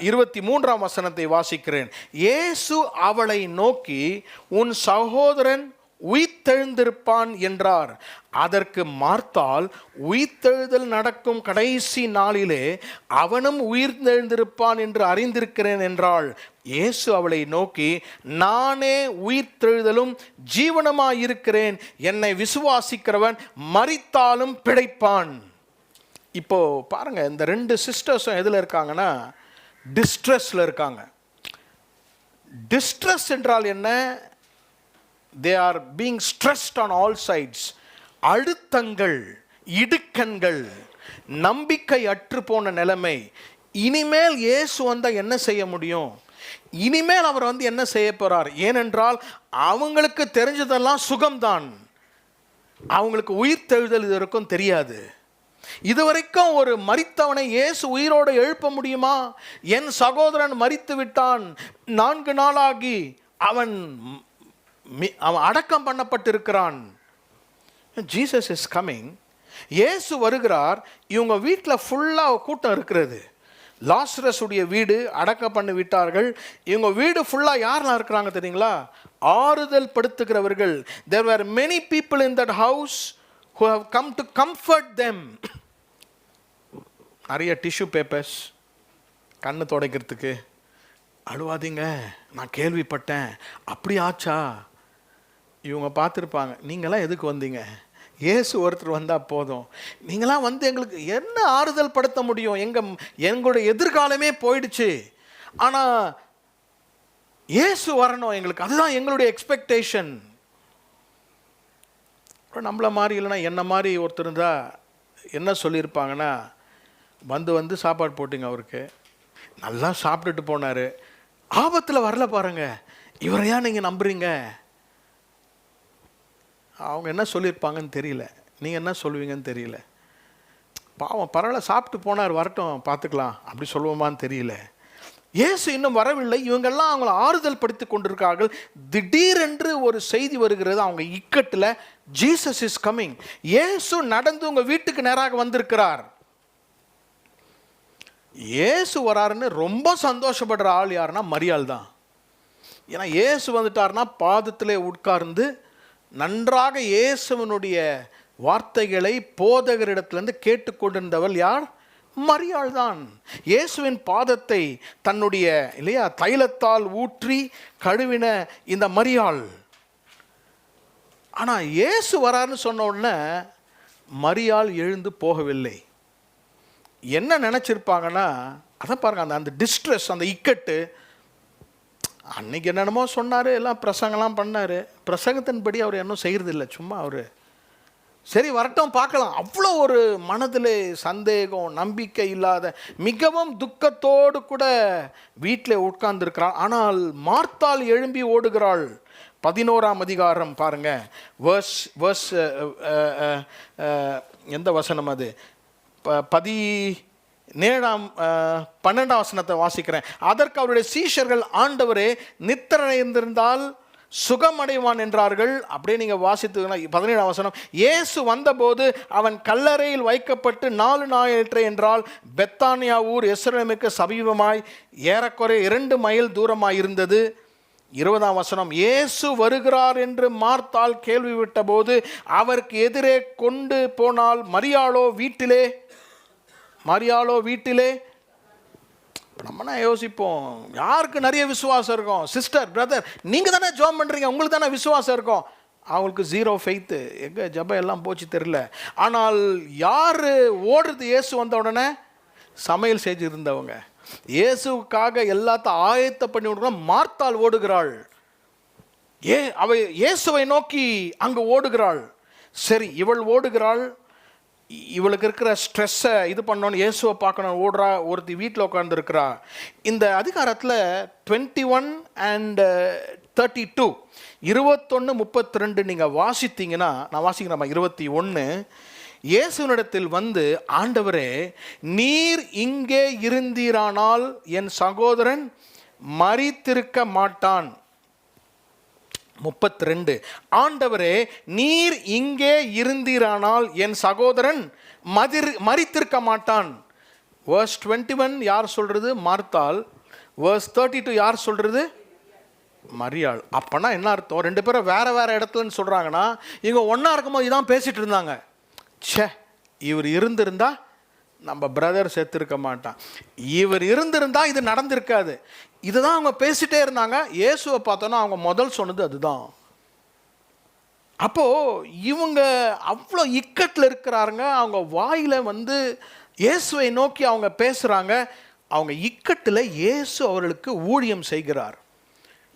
23ஆம் வசனத்தை வாசிக்கிறேன். இயேசு அவளை நோக்கி, உன் சகோதரன் உயிர்த்தெழுந்திருப்பான் என்றார். அதற்கு மார்த்தாள், உயிர்த்தெழுதல் நடக்கும் கடைசி நாளிலே அவனும் உயிர்த்தெழுந்திருப்பான் என்று அறிந்திருக்கிறேன் என்றாள். இயேசு அவளை நோக்கி, நானே உயிர்த்தெழுதலும் ஜீவனமாயிருக்கிறேன், என்னை விசுவாசிக்கிறவன் மரித்தாலும் பிழைப்பான். இப்போ பாருங்க, இந்த ரெண்டு சிஸ்டர்ஸும் எதில் இருக்காங்கன்னா டிஸ்ட்ரெஸ்ல இருக்காங்க. டிஸ்ட்ரெஸ் என்றால் என்ன? They are being stressed on all sides. அழுத்தங்கள், இடுக்கண்கள், நம்பிக்கை அற்று போன நிலைமை. இனிமேல் இயேசு வந்தால் என்ன செய்ய முடியும்? இனிமேல் அவர் வந்து என்ன செய்ய போறார்? ஏனென்றால் அவங்களுக்கு தெரிஞ்சதெல்லாம் சுகம்தான், அவங்களுக்கு உயிர் தெழுதல் இது வரைக்கும் தெரியாது. இதுவரைக்கும் ஒரு மரித்தவனை இயேசு உயிரோடு எழுப்ப முடியுமா? என் சகோதரன் மரித்து விட்டான், 4 நாளாகி அவன் அடக்கம் பண்ணப்பட்டிருக்கிறான். Jesus is coming. இயேசு வருகிறார். இவங்க வீட்டில் ஃபுல்லாக கூட்டம் இருக்கிறது. லாசரஸ் உடைய வீடு அடக்கம் பண்ணி விட்டார்கள். இவங்க வீடு ஃபுல்லாக யாரெல்லாம் இருக்கிறாங்க தெரியுங்களா? ஆறுதல் படுத்துகிறவர்கள். There were many people in that house who have come to comfort them. நிறைய டிஷ்யூ பேப்பர்ஸ், கண்ணு துடைக்கிறதுக்கு. அழுவாதீங்க, நான் கேள்விப்பட்டேன், அப்படி ஆச்சா? இவங்க பார்த்துருப்பாங்க. நீங்களாம் எதுக்கு வந்தீங்க? இயேசு ஒருத்தர் வந்தால் போதும். நீங்களாம் வந்து எங்களுக்கு என்ன ஆறுதல் படுத்த முடியும்? எங்களுடைய எதிர்காலமே போயிடுச்சு, ஆனால் இயேசு வரணும் எங்களுக்கு, அதுதான் எங்களுடைய எக்ஸ்பெக்டேஷன். நம்மளை மாதிரி இல்லைன்னா என்ன மாதிரி ஒருத்தர் இருந்தால் என்ன சொல்லியிருப்பாங்கன்னா, வந்து சாப்பாடு போட்டிங்க, அவருக்கு நல்லா சாப்பிட்டுட்டு போனார், ஆபத்தில் வரல பாருங்க, இவரையா நீங்கள் நம்புறீங்க? அவங்க என்ன சொல்லியிருப்பாங்கன்னு தெரியல, நீங்கள் என்ன சொல்லுவீங்கன்னு தெரியல. பாவம், பரவாயில்ல, சாப்பிட்டு போனார், வரட்டும், பார்த்துக்கலாம், அப்படி சொல்லுவோமான்னு தெரியல. இயேசு இன்னும் வரவில்லை. இவங்கெல்லாம் அவங்கள ஆறுதல் படுத்தி கொண்டிருக்கார்கள். திடீரென்று ஒரு செய்தி வருகிறது அவங்க இக்கட்டில். Jesus is coming. இயேசு நடந்து உங்கள் வீட்டுக்கு நேராக வந்திருக்கிறார். இயேசு வராருன்னு ரொம்ப சந்தோஷப்படுற ஆள் யாருன்னா மரியாள் தான். ஏன்னா இயேசு வந்துட்டார்னா பாதத்திலே உட்கார்ந்து நன்றாக இயேசுவனுடைய வார்த்தைகளை போதகரிடத்திலிருந்து கேட்டுக்கொண்டிருந்தவள் யார்? மரியாள் தான். இயேசுவின் பாதத்தை தன்னுடைய இல்லையா தைலத்தால் ஊற்றி கழுவின இந்த மரியாள். ஆனால் இயேசு வராருன்னு சொன்ன உடனே மரியாள் எழுந்து போகவில்லை. என்ன நினச்சிருப்பாங்கன்னா, அதான் பாருங்க, அந்த டிஸ்ட்ரெஸ், அந்த இக்கட்டு. அன்னைக்கு என்னென்னமோ சொன்னார், எல்லாம் பிரசங்கெல்லாம் பண்ணார், பிரசங்கத்தின்படி அவர் இன்னும் செய்கிறதில்லை, சும்மா அவர் சரி வரட்டும் பார்க்கலாம். அவ்வளோ ஒரு மனதில் சந்தேகம், நம்பிக்கை இல்லாத, மிகவும் துக்கத்தோடு கூட வீட்டில் உட்கார்ந்துருக்கிறாள். ஆனால் மார்த்தாள் எழும்பி ஓடுகிறாள். 11ஆம் அதிகாரம் பாருங்க, வேர்ஸ் எந்த வசனம் அது? 12ஆம் வசனத்தை வாசிக்கிறேன். அதற்கு அவருடைய சீஷர்கள், ஆண்டவரே, நித்திரைந்திருந்தால் சுகமடைவான் என்றார்கள். அப்படியே நீங்கள் வாசித்தீங்கன்னா 17ஆம் வசனம், இயேசு வந்தபோது அவன் கல்லறையில் வைக்கப்பட்டு 4 நாளாயிற்று என்றால், பெத்தானியா ஊர் எருசலேமுக்கு சமீபமாய் ஏறக்குறைய 2 மைல் தூரமாய் இருந்தது. 20ஆம் வசனம், இயேசு வருகிறார் என்று மார்த்தாள் கேள்விவிட்ட போது அவருக்கு எதிரே கொண்டு போனால், மரியாளோ வீட்டிலே. நம்மனா யோசிப்போம், யாருக்கு நிறைய விசுவாசம் இருக்கும்? சிஸ்டர், பிரதர், நீங்கள் தானே ஜெபம் பண்ணுறீங்க, உங்களுக்கு தானே விசுவாசம் இருக்கும். அவங்களுக்கு 0 ஃபெய்த்து. எங்கே ஜெபம் எல்லாம் போச்சு தெரில. ஆனால் யார் ஓடுறது? இயேசு வந்த உடனே சமையல் செஞ்சு இருந்தவங்க, இயேசுக்காக எல்லாத்தையும் ஆயத்த பண்ணி விடுறான். மார்த்தாள் ஓடுகிறாள், அவ இயேசுவை நோக்கி அங்கு ஓடுகிறாள். சரி, இவள் ஓடுகிறாள், இவளுக்கு இருக்கிற ஸ்ட்ரெஸ்ஸை இது பண்ணோன்னு இயேசுவை பார்க்கணும் ஓடுறா. ஒருத்தி வீட்டில் உட்காந்துருக்கிறா. இந்த அதிகாரத்தில் 21 and 32 21-32 நீங்கள் வாசித்தீங்கன்னா, நான் வாசிக்கிறேன் 21. இயேசுவினிடத்தில் வந்து, ஆண்டவரே, நீர் இங்கே இருந்தீரானால் என் சகோதரன் மரித்திருக்க மாட்டான். 32, ஆண்டவரே, நீர் இங்கே இருந்தீரானால் என் சகோதரன் மரித்திருக்க மாட்டான். verse 21 யார் சொல்றது? மார்த்தாள். verse 32 யார் சொல்றது? மரியாள். அப்பனா என்ன அர்த்தம்? ரெண்டு பேரும் வேற வேற இடத்துலன்னு சொல்றாங்கன்னா, இவங்க ஒன்னா இருக்கும்போது இதான் பேசிட்டு இருந்தாங்க. ச்சே, இவர் இருந்திருந்தா நம்ம பிரதர் செத்துருக்க மாட்டான், இவர் இருந்திருந்தா இது நடந்திருக்காது. இதுதான் அவங்க பேசிட்டே இருந்தாங்க. இயேசுவை பார்த்தோன்னா அவங்க முதல் சொன்னது அதுதான். அப்போ இவங்க அவ்வளோ இக்கட்டில் இருக்கிறாருங்க. அவங்க வாயில வந்து இயேசுவை நோக்கி அவங்க பேசுறாங்க. அவங்க இக்கட்டில் இயேசு அவர்களுக்கு ஊழியம் செய்கிறார்.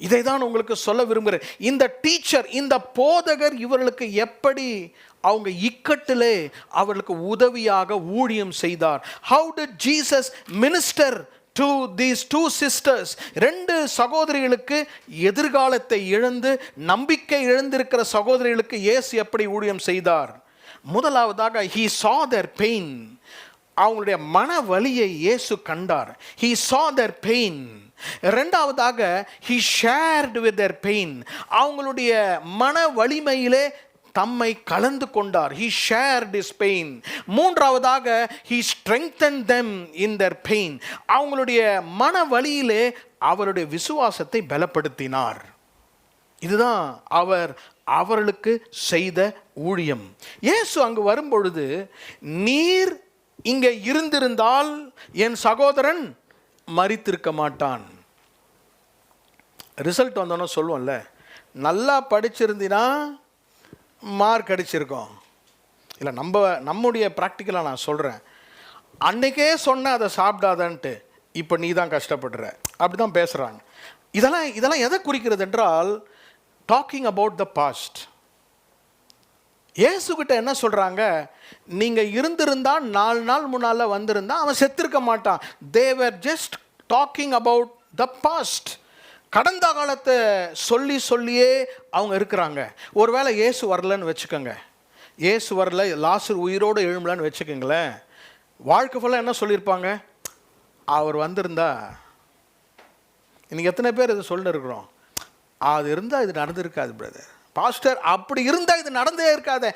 இதை தான் உங்களுக்கு சொல்ல விரும்புகிறேன். இந்த டீச்சர், இந்த போதகர் இவர்களுக்கு எப்படி அவங்க இக்கட்டிலே அவர்களுக்கு உதவியாக ஊழியம் செய்தார். How did Jesus minister to these two sisters? ரெண்டு சகோதரிகளுக்கு, எதிர்காலத்தை இழந்து நம்பிக்கை இழந்திருக்கிற சகோதரிகளுக்கு இயேசு எப்படி ஊழியம் செய்தார்? முதலாவதாக, he saw their pain. அவங்களுடைய மன வலியை இயேசு கண்டார். he saw their pain. இரண்டாவதாக, he shared with their pain. அவங்களுடைய மன வலிமையிலே தம்மை கலந்து கொண்டார். he shared his pain. மூன்றாவதாக, he strengthened them in their pain. அவங்களுடைய மன வலியிலே அவருடைய விசுவாசத்தை பலப்படுத்தினார். இதுதான் அவர்களுக்கு செய்த ஊழியம். இயேசு அங்கு வரும்பொழுது, நீர் இங்கே இருந்திருந்தால் என் சகோதரன் மரித்திருக்க மாட்டான். ரிசல்ட் வந்தோன்னு சொல்லுவோம்ல, நல்லா படிச்சிருந்தினா மார்க் அடிச்சிருக்கோம். இல்லை, நம்முடைய ப்ராக்டிக்கலாக நான் சொல்கிறேன். அன்னைக்கே சொன்ன அதை சாப்பிடாதன்ட்டு இப்போ நீ தான் கஷ்டப்படுற, அப்படி தான் பேசுகிறாங்க. இதெல்லாம் எதை குறிக்கிறது என்றால், டாக்கிங் அபவுட் த பாஸ்ட். இயேசுகிட்ட என்ன சொல்கிறாங்க? நீங்கள் இருந்திருந்தா 4 நாள் முன்னால் வந்திருந்தா அவன் செத்திருக்க மாட்டான். they were just talking about the past. கடந்த காலத்தை சொல்லியே அவங்க இருக்கிறாங்க. ஒருவேளை இயேசு வரலன்னு வச்சுக்கோங்க, இயேசு வரல, லாசர் உயிரோடு எழும்பலன்னு வச்சுக்கோங்களேன், வாழ்க்கை ஃபுல்லாக என்ன சொல்லியிருப்பாங்க? அவர் வந்திருந்தா. இன்னைக்கு எத்தனை பேர் இது சொல்லிட்டு இருக்கிறோம்? அது இருந்தால் இது நடந்திருக்காது பிரதர், பாஸ்டர், அப்படி இருந்தால் இது நடந்தே இருக்காது.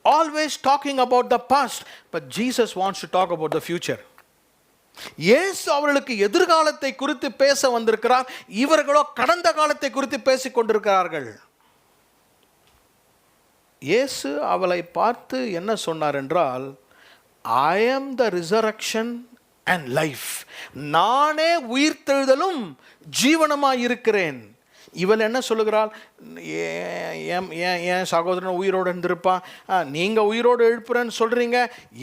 Always talking about the past, but Jesus wants to talk about the future. இயேசு அவர்களுக்கு எதிர்காலத்தை குறித்து பேச வந்திருக்கிறார். இவர்களோ கடந்த காலத்தை குறித்து பேசிக் கொண்டிருக்கிறார்கள். இயேசு அவளை பார்த்து என்ன சொன்னார் என்றால், I am the resurrection and life. நானே உயிர்த்தெழுதலும் ஜீவனமாய் இருக்கிறேன். இவள் என்ன சொல்லுகிறாள்? என் சகோதரன் உயிரோடு இருந்திருப்பான், நீங்கள் உயிரோடு எழுப்புறேன்னு சொல்கிறீங்க,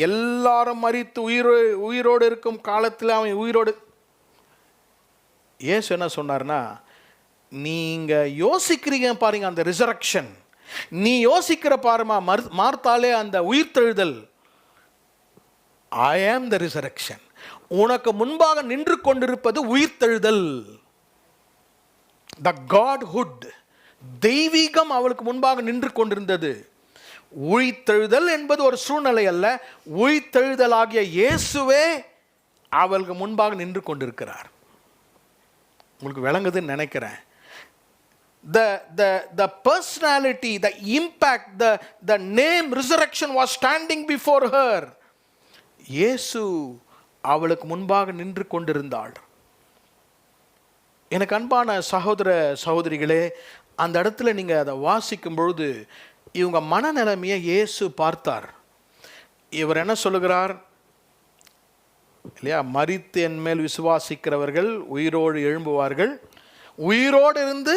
எல்லாரும் மரித்து உயிரோடு இருக்கும் காலத்தில் அவன் உயிரோடு. இயேசு என்ன சொன்னார்னா, நீங்கள் யோசிக்கிறீங்க பாருங்க அந்த ரிசரக்ஷன், நீ யோசிக்கிற பாருமா மார்த்தாலே அந்த உயிர்த்தெழுதல். I am the resurrection. உனக்கு முன்பாக நின்று கொண்டிருப்பது உயிர்த்தெழுதல். The Godhood, தெய்வீகம் அவளுக்கு முன்பாக நின்று கொண்டிருந்தது. உயிர்த்தெழுதல் என்பது ஒரு சூழ்நிலை அல்ல, உயிர்த்தெழுதலாகிய இயேசுவே அவளுக்கு முன்பாக நின்று கொண்டிருக்கிறார். உங்களுக்கு விளங்குதுன்னு நினைக்கிறேன். The personality, the impact, the name resurrection was standing before her. இயேசு அவளுக்கு முன்பாக நின்று கொண்டிருந்தாள். எனக்கு அன்பான சகோதர சகோதரிகளே, அந்த இடத்துல நீங்கள் அதை வாசிக்கும் பொழுது இவங்க மனநிலைமையை இயேசு பார்த்தார். இவர் என்ன சொல்லுகிறார் இல்லையா? மரித்து என் மேல் விசுவாசிக்கிறவர்கள் உயிரோடு எழும்புவார்கள், உயிரோடு இருந்து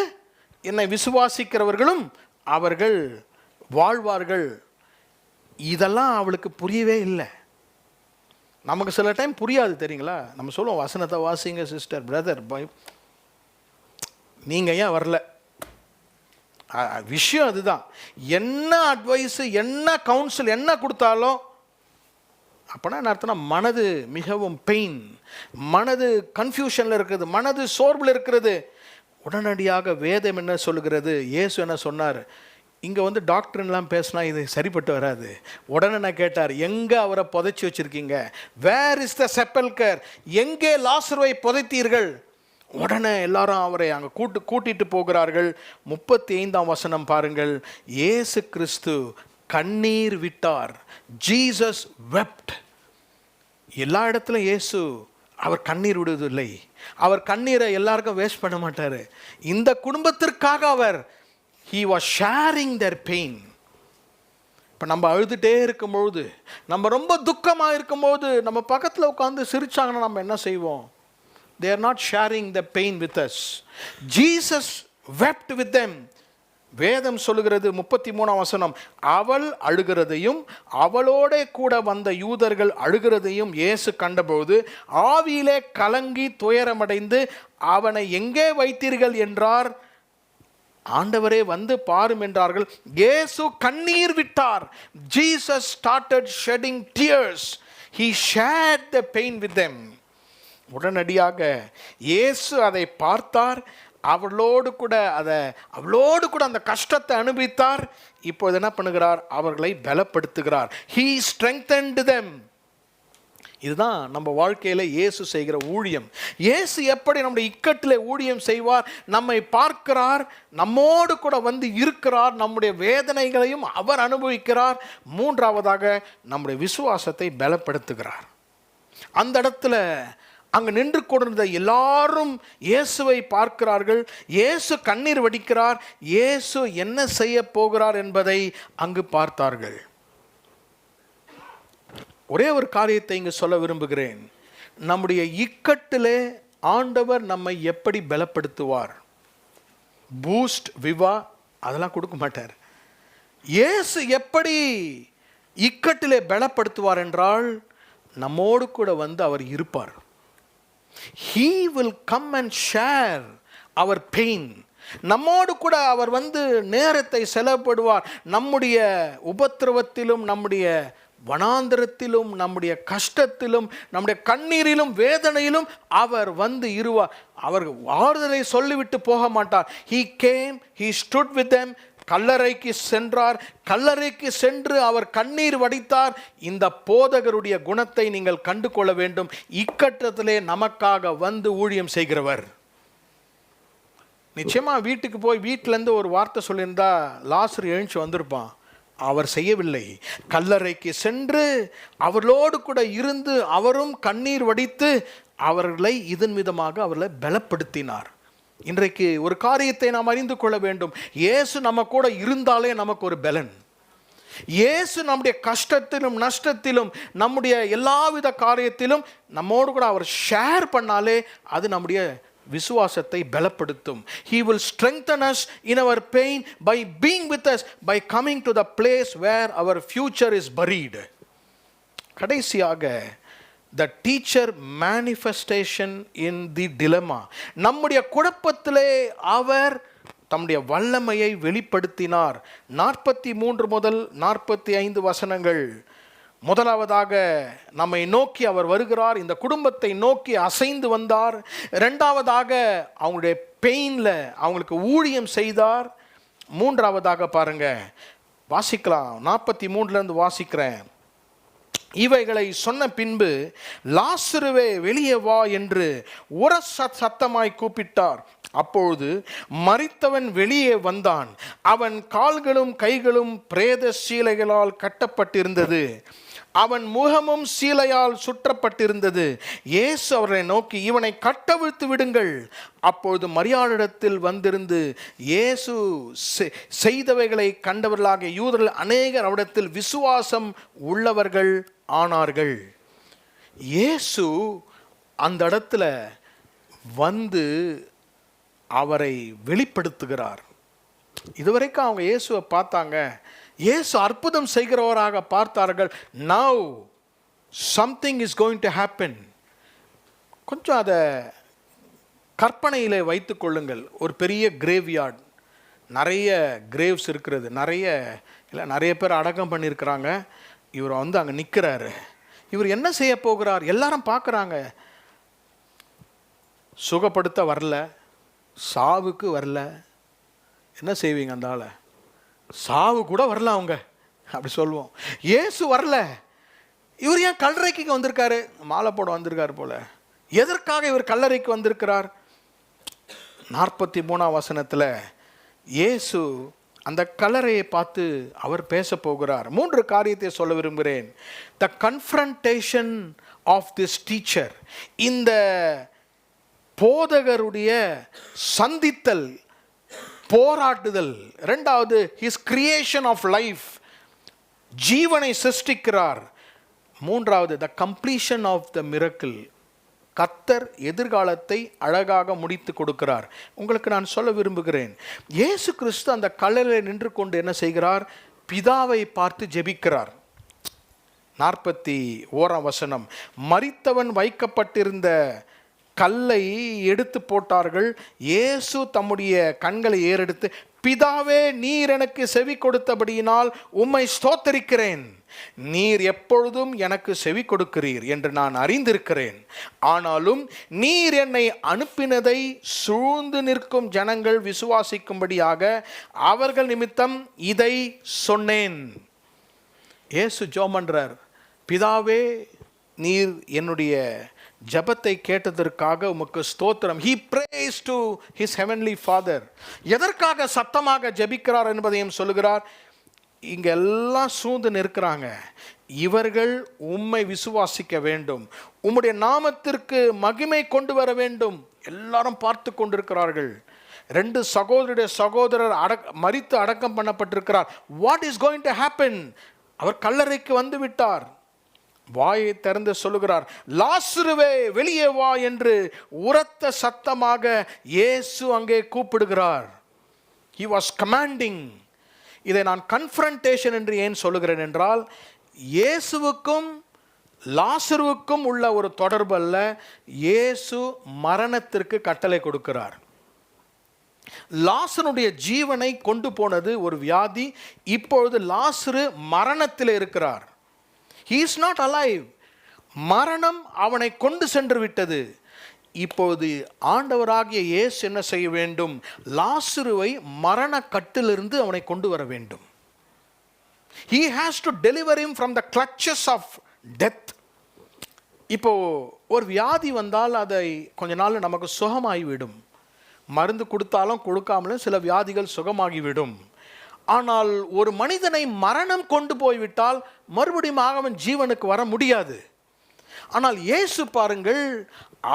என்னை விசுவாசிக்கிறவர்களும் அவர்கள் வாழ்வார்கள். இதெல்லாம் அவளுக்கு புரியவே இல்லை. நமக்கு சில டைம் புரியாது தெரியுங்களா. நம்ம சொல்லுவோம் வசனத்தை வாசிங்க சிஸ்டர் பிரதர், நீங்கள் ஏன் வரல, விஷயம் அதுதான். என்ன அட்வைஸு என்ன கவுன்சில் என்ன கொடுத்தாலும் அப்போனா என்ன அர்த்தம்னா மனது மிகவும் பெயின், மனது கன்ஃபியூஷனில் இருக்கிறது, மனது சோர்வில் இருக்கிறது. உடனடியாக வேதம் என்ன சொல்லுகிறது, இயேசு என்ன சொன்னார், இங்கே வந்து டாக்டர்லாம் பேசினா இது சரிப்பட்டு வராது. உடனே நான் கேட்டார், எங்கே அவரை புதைச்சி வச்சுருக்கீங்க, வேர் இஸ் த செப்பல்கர், எங்கே லாசருவை புதைத்தீர்கள். உடனே எல்லாரும் அவரை அங்கே கூட்டிட்டு போகிறார்கள். 35ஆம் வசனம் பாருங்கள், இயேசு கிறிஸ்து கண்ணீர் விட்டார். ஜீசஸ் வெப்ட். எல்லா இடத்துலையும் இயேசு அவர் கண்ணீர் விடுவதில்லை. அவர் கண்ணீரை எல்லாருக்கும் வேஸ்ட் பண்ண மாட்டார். இந்த குடும்பத்திற்காக அவர் he was sharing their pain. இப்போ நம்ம அழுதுகிட்டே இருக்கும்பொழுது, நம்ம ரொம்ப துக்கமாக இருக்கும்போது நம்ம பக்கத்தில் உட்காந்து சிரிச்சாங்கன்னா நம்ம என்ன செய்வோம்? They are not sharing the pain with us. Jesus wept with them. வேதம் சொல்லுகிறது 33ஆம் வசனம், அவள் அழுகிறதையும் அவளோட கூட வந்த யூதர்கள் அழுகிறதையும் இயேசு கண்டபோது ஆவியிலே கலங்கி துயரமடைந்து அவனை எங்கே வைத்தீர்கள் என்றார். ஆண்டவரே வந்து பாரும் என்றார்கள். இயேசு கண்ணீர் விட்டார். Jesus started shedding tears. He shared the pain with them. உடனடியாக இயேசு அதை பார்த்தார். அவளோடு கூட அந்த கஷ்டத்தை அனுபவித்தார். இப்போது என்ன பண்ணுகிறார்? அவர்களை பலப்படுத்துகிறார். He strengthened them. இதுதான் நம்ம வாழ்க்கையில் இயேசு செய்கிற ஊழியம். இயேசு எப்படி நம்முடைய இக்கட்டில் ஊழியம் செய்வார்? நம்மை பார்க்கிறார், நம்மோடு கூட வந்து இருக்கிறார், நம்முடைய வேதனைகளையும் அவர் அனுபவிக்கிறார். மூன்றாவதாக நம்முடைய விசுவாசத்தை பலப்படுத்துகிறார். அந்த இடத்துல அங்கு நின்று கொண்டிருந்த எல்லாரும் இயேசுவை பார்க்கிறார்கள். இயேசு கண்ணீர் வடிக்கிறார். இயேசு என்ன செய்ய போகிறார் என்பதை அங்கு பார்த்தார்கள். ஒரே ஒரு காரியத்தை இங்கு சொல்ல விரும்புகிறேன். நம்முடைய இக்கட்டிலே ஆண்டவர் நம்மை எப்படி பலப்படுத்துவார்? பூஸ்ட், விவா அதெல்லாம் கொடுக்க மாட்டார். இயேசு எப்படி இக்கட்டிலே பலப்படுத்துவார் என்றால், நம்மோடு கூட வந்து அவர் இருப்பார். He will come and share our pain. நம்மோடு கூட அவர் வந்து நேரத்தை செலவிடுவார். நம்முடைய உபத்திரவத்திலும், நம்முடைய வனாந்திரத்திலும், நம்முடைய கஷ்டத்திலும், நம்முடைய கண்ணீரிலும், வேதனையிலும் அவர் வந்து இருவார். அவர் ஆறுதலை சொல்லிவிட்டு போக மாட்டார். He came, he stood with them. கல்லறைக்கு சென்றார். கல்லறைக்கு சென்று அவர் கண்ணீர் வடித்தார். இந்த போதகருடைய குணத்தை நீங்கள் கண்டு கொள்ள வேண்டும். இக்கட்டத்திலே நமக்காக வந்து ஊழியம் செய்கிறவர். நிச்சயமா வீட்டுக்கு போய் வீட்டிலேருந்து ஒரு வார்த்தை சொல்லியிருந்தா லாசர் எழுந்து வந்திருப்பான். அவர் செய்யவில்லை. கல்லறைக்கு சென்று அவர்களோடு கூட இருந்து அவரும் கண்ணீர் வடித்து அவர்களை இதன் விதமாக அவர்களை பலப்படுத்தினார். இன்றைக்கு ஒரு காரியத்தை நாம் அறிந்து கொள்ள வேண்டும். இயேசு நம்ம கூட இருந்தாலே நமக்கு ஒரு பலன். இயேசு நம்முடைய கஷ்டத்திலும் நஷ்டத்திலும் நம்முடைய எல்லாவித காரியத்திலும் நம்மோடு கூட அவர் ஷேர் பண்ணாலே அது நம்முடைய விசுவாசத்தை பலப்படுத்தும். He will strengthen us in our pain by being with us, by coming to the place where our future is buried. கடைசியாக the teacher manifestation in the dilemma. நம்முடைய குழப்பத்திலே அவர் தம்முடைய வல்லமையை வெளிப்படுத்தினார். 43 முதல் 45 வசனங்கள். முதலாவதாக நம்மை நோக்கி அவர் வருகிறார். இந்த குடும்பத்தை நோக்கி அசைந்து வந்தார். இரண்டாவதாக அவங்களுடைய பெயின்ல அவங்களுக்கு ஊழியம் செய்தார். மூன்றாவதாக பாருங்க, வாசிக்கலாம், 43 வாசிக்கிறேன். இவைகளை சொன்ன பின்பு லாசருவே வெளியே வா என்று உர சத்தமாய் கூப்பிட்டார். அப்பொழுது மரித்தவன் வெளியே வந்தான். அவன் கால்களும் கைகளும் பிரேத சீலைகளால் கட்டப்பட்டிருந்தது. அவன் முகமும் சீலையால் சுற்றப்பட்டிருந்தது. இயேசு அவரை நோக்கி, இவனை கட்டவிழ்த்து விடுங்கள். அப்பொழுது மரியாளிடத்தில் வந்திருந்து இயேசு செய்தவைகளை கண்டவர்களாக யூதர்கள் அநேகர் அவரிடத்தில் விசுவாசம் உள்ளவர்கள் ஆனார்கள். இயேசு அந்த இடத்துல வந்து அவரை வெளிப்படுத்துகிறார். இதுவரைக்கும் அவங்க இயேசுவை பார்த்தாங்க, இயேசு அற்புதம் செய்கிறவராக பார்த்தார்கள். Now something is going to happen. கொஞ்சம் அதை கற்பனையில் வைத்து கொள்ளுங்கள். ஒரு பெரிய கிரேவ்யார்ட், நிறைய கிரேவ்ஸ் இருக்கிறது, நிறைய பேர் அடக்கம் பண்ணியிருக்கிறாங்க. இவர் வந்து அங்கே நிற்கிறாரு. இவர் என்ன செய்ய போகிறார்? எல்லாரும் பார்க்குறாங்க. சுகப்படுத்த வரல, சாவுக்கு வரல. என்ன செய்வீங்க? அந்த ஆளை சாவு கூட வரல அவங்க, அப்படி சொல்லுவோம். இயேசு வரல. இவர் ஏன் கல்லறைக்கு வந்திருக்காரு? மாலை போட வந்திருக்காரு போல. எதற்காக இவர் கல்லறைக்கு வந்திருக்கிறார்? 43ஆம் வசனத்தில் இயேசு அந்த கல்லறையை பார்த்து அவர் பேச போகிறார். 3 காரியத்தை சொல்ல விரும்புகிறேன். த கன்ஃபரன்டேஷன் ஆஃப் திஸ் டீச்சர், இந்த போதகருடைய சந்தித்தல், போராடுதல். 2வது, ஹிஸ் கிரியேஷன் ஆஃப் லைஃப், ஜீவனை சிருஷ்டிக்கிறார். 3வது, the completion of the miracle, கர்த்தர் எதிர்காலத்தை அழகாக முடித்து கொடுக்கிறார். உங்களுக்கு நான் சொல்ல விரும்புகிறேன், இயேசு கிறிஸ்து அந்த கல்லறையில் நின்று கொண்டு என்ன செய்கிறார்? பிதாவை பார்த்து ஜெபிக்கிறார். 41ஆம் வசனம், மரித்தவன் வைக்கப்பட்டிருந்த கல்லை எடுத்து போட்டார்கள். இயேசு தம்முடைய கண்களை ஏறெடுத்து, பிதாவே, நீர் எனக்கு செவி கொடுத்தபடியினால் உம்மை ஸ்தோத்தரிக்கிறேன். நீர் எப்பொழுதும் எனக்கு செவி கொடுக்கிறீர் என்று நான் அறிந்திருக்கிறேன். ஆனாலும் நீர் என்னை அனுப்பினதை சூழ்ந்து நிற்கும் ஜனங்கள் விசுவாசிக்கும்படியாக அவர்கள் நிமித்தம் இதை சொன்னேன். இயேசு ஜெபம் பண்றார். பிதாவே, நீர் என்னுடைய ஜபத்தை கேட்டதற்காக உமக்கு ஸ்தோத்திரம். He prays to his heavenly father. எதற்காக சத்தமாக ஜெபிக்கிறார் என்பதையும் சொல்லுகிறார். இங்க எல்லாம் சூழ்ந்து நிற்கிறாங்க. இவர்கள் உம்மை விசுவாசிக்க வேண்டும், உம்முடைய நாமத்திற்கு மகிமை கொண்டு வர வேண்டும். எல்லாரும் பார்த்து கொண்டிருக்கிறார்கள். 2 சகோதரருடைய சகோதரர் மரித்து அடக்கம் பண்ணப்பட்டிருக்கிறார். What is going to happen? அவர் கல்லறைக்கு வந்து விட்டார். வாயை திறந்து சொல்லுகிறார், லாசருவே வெளியே வா என்று உரத்த சத்தமாக இயேசு அங்கே கூப்பிடுகிறார். He was commanding. இதை நான் கன்ஃபரன்டேஷன் என்று ஏன் சொல்லுகிறேன் என்றால், இயேசுவுக்கும் லாசருவுக்கும் உள்ள ஒரு தொடர்பு அல்ல. இயேசு மரணத்திற்கு கட்டளை கொடுக்கிறார். லாசருடைய ஜீவனை கொண்டு போனது ஒரு வியாதி. இப்பொழுது லாசரு மரணத்தில் இருக்கிறார். He is not alive. மரணம் அவனை கொண்டு சென்று விட்டது. இப்போது ஆண்டவராகிய இயேசு என்ன செய்ய வேண்டும்? லாசருவை மரண கட்டிலிருந்து அவனை கொண்டு வர வேண்டும். He has to deliver him from the clutches of death. இப்போ ஒரு வியாதி வந்தால் அதை கொஞ்ச நாள் நமக்கு சுகமாகிவிடும். மருந்து கொடுத்தாலும் கொடுக்காமலும் சில வியாதிகள் சுகமாகிவிடும். ஆனால் ஒரு மனிதனை மரணம் கொண்டு போய்விட்டால் மறுபடியும் அவன் ஜீவனுக்கு வர முடியாது. ஆனால் இயேசு பாருங்கள்,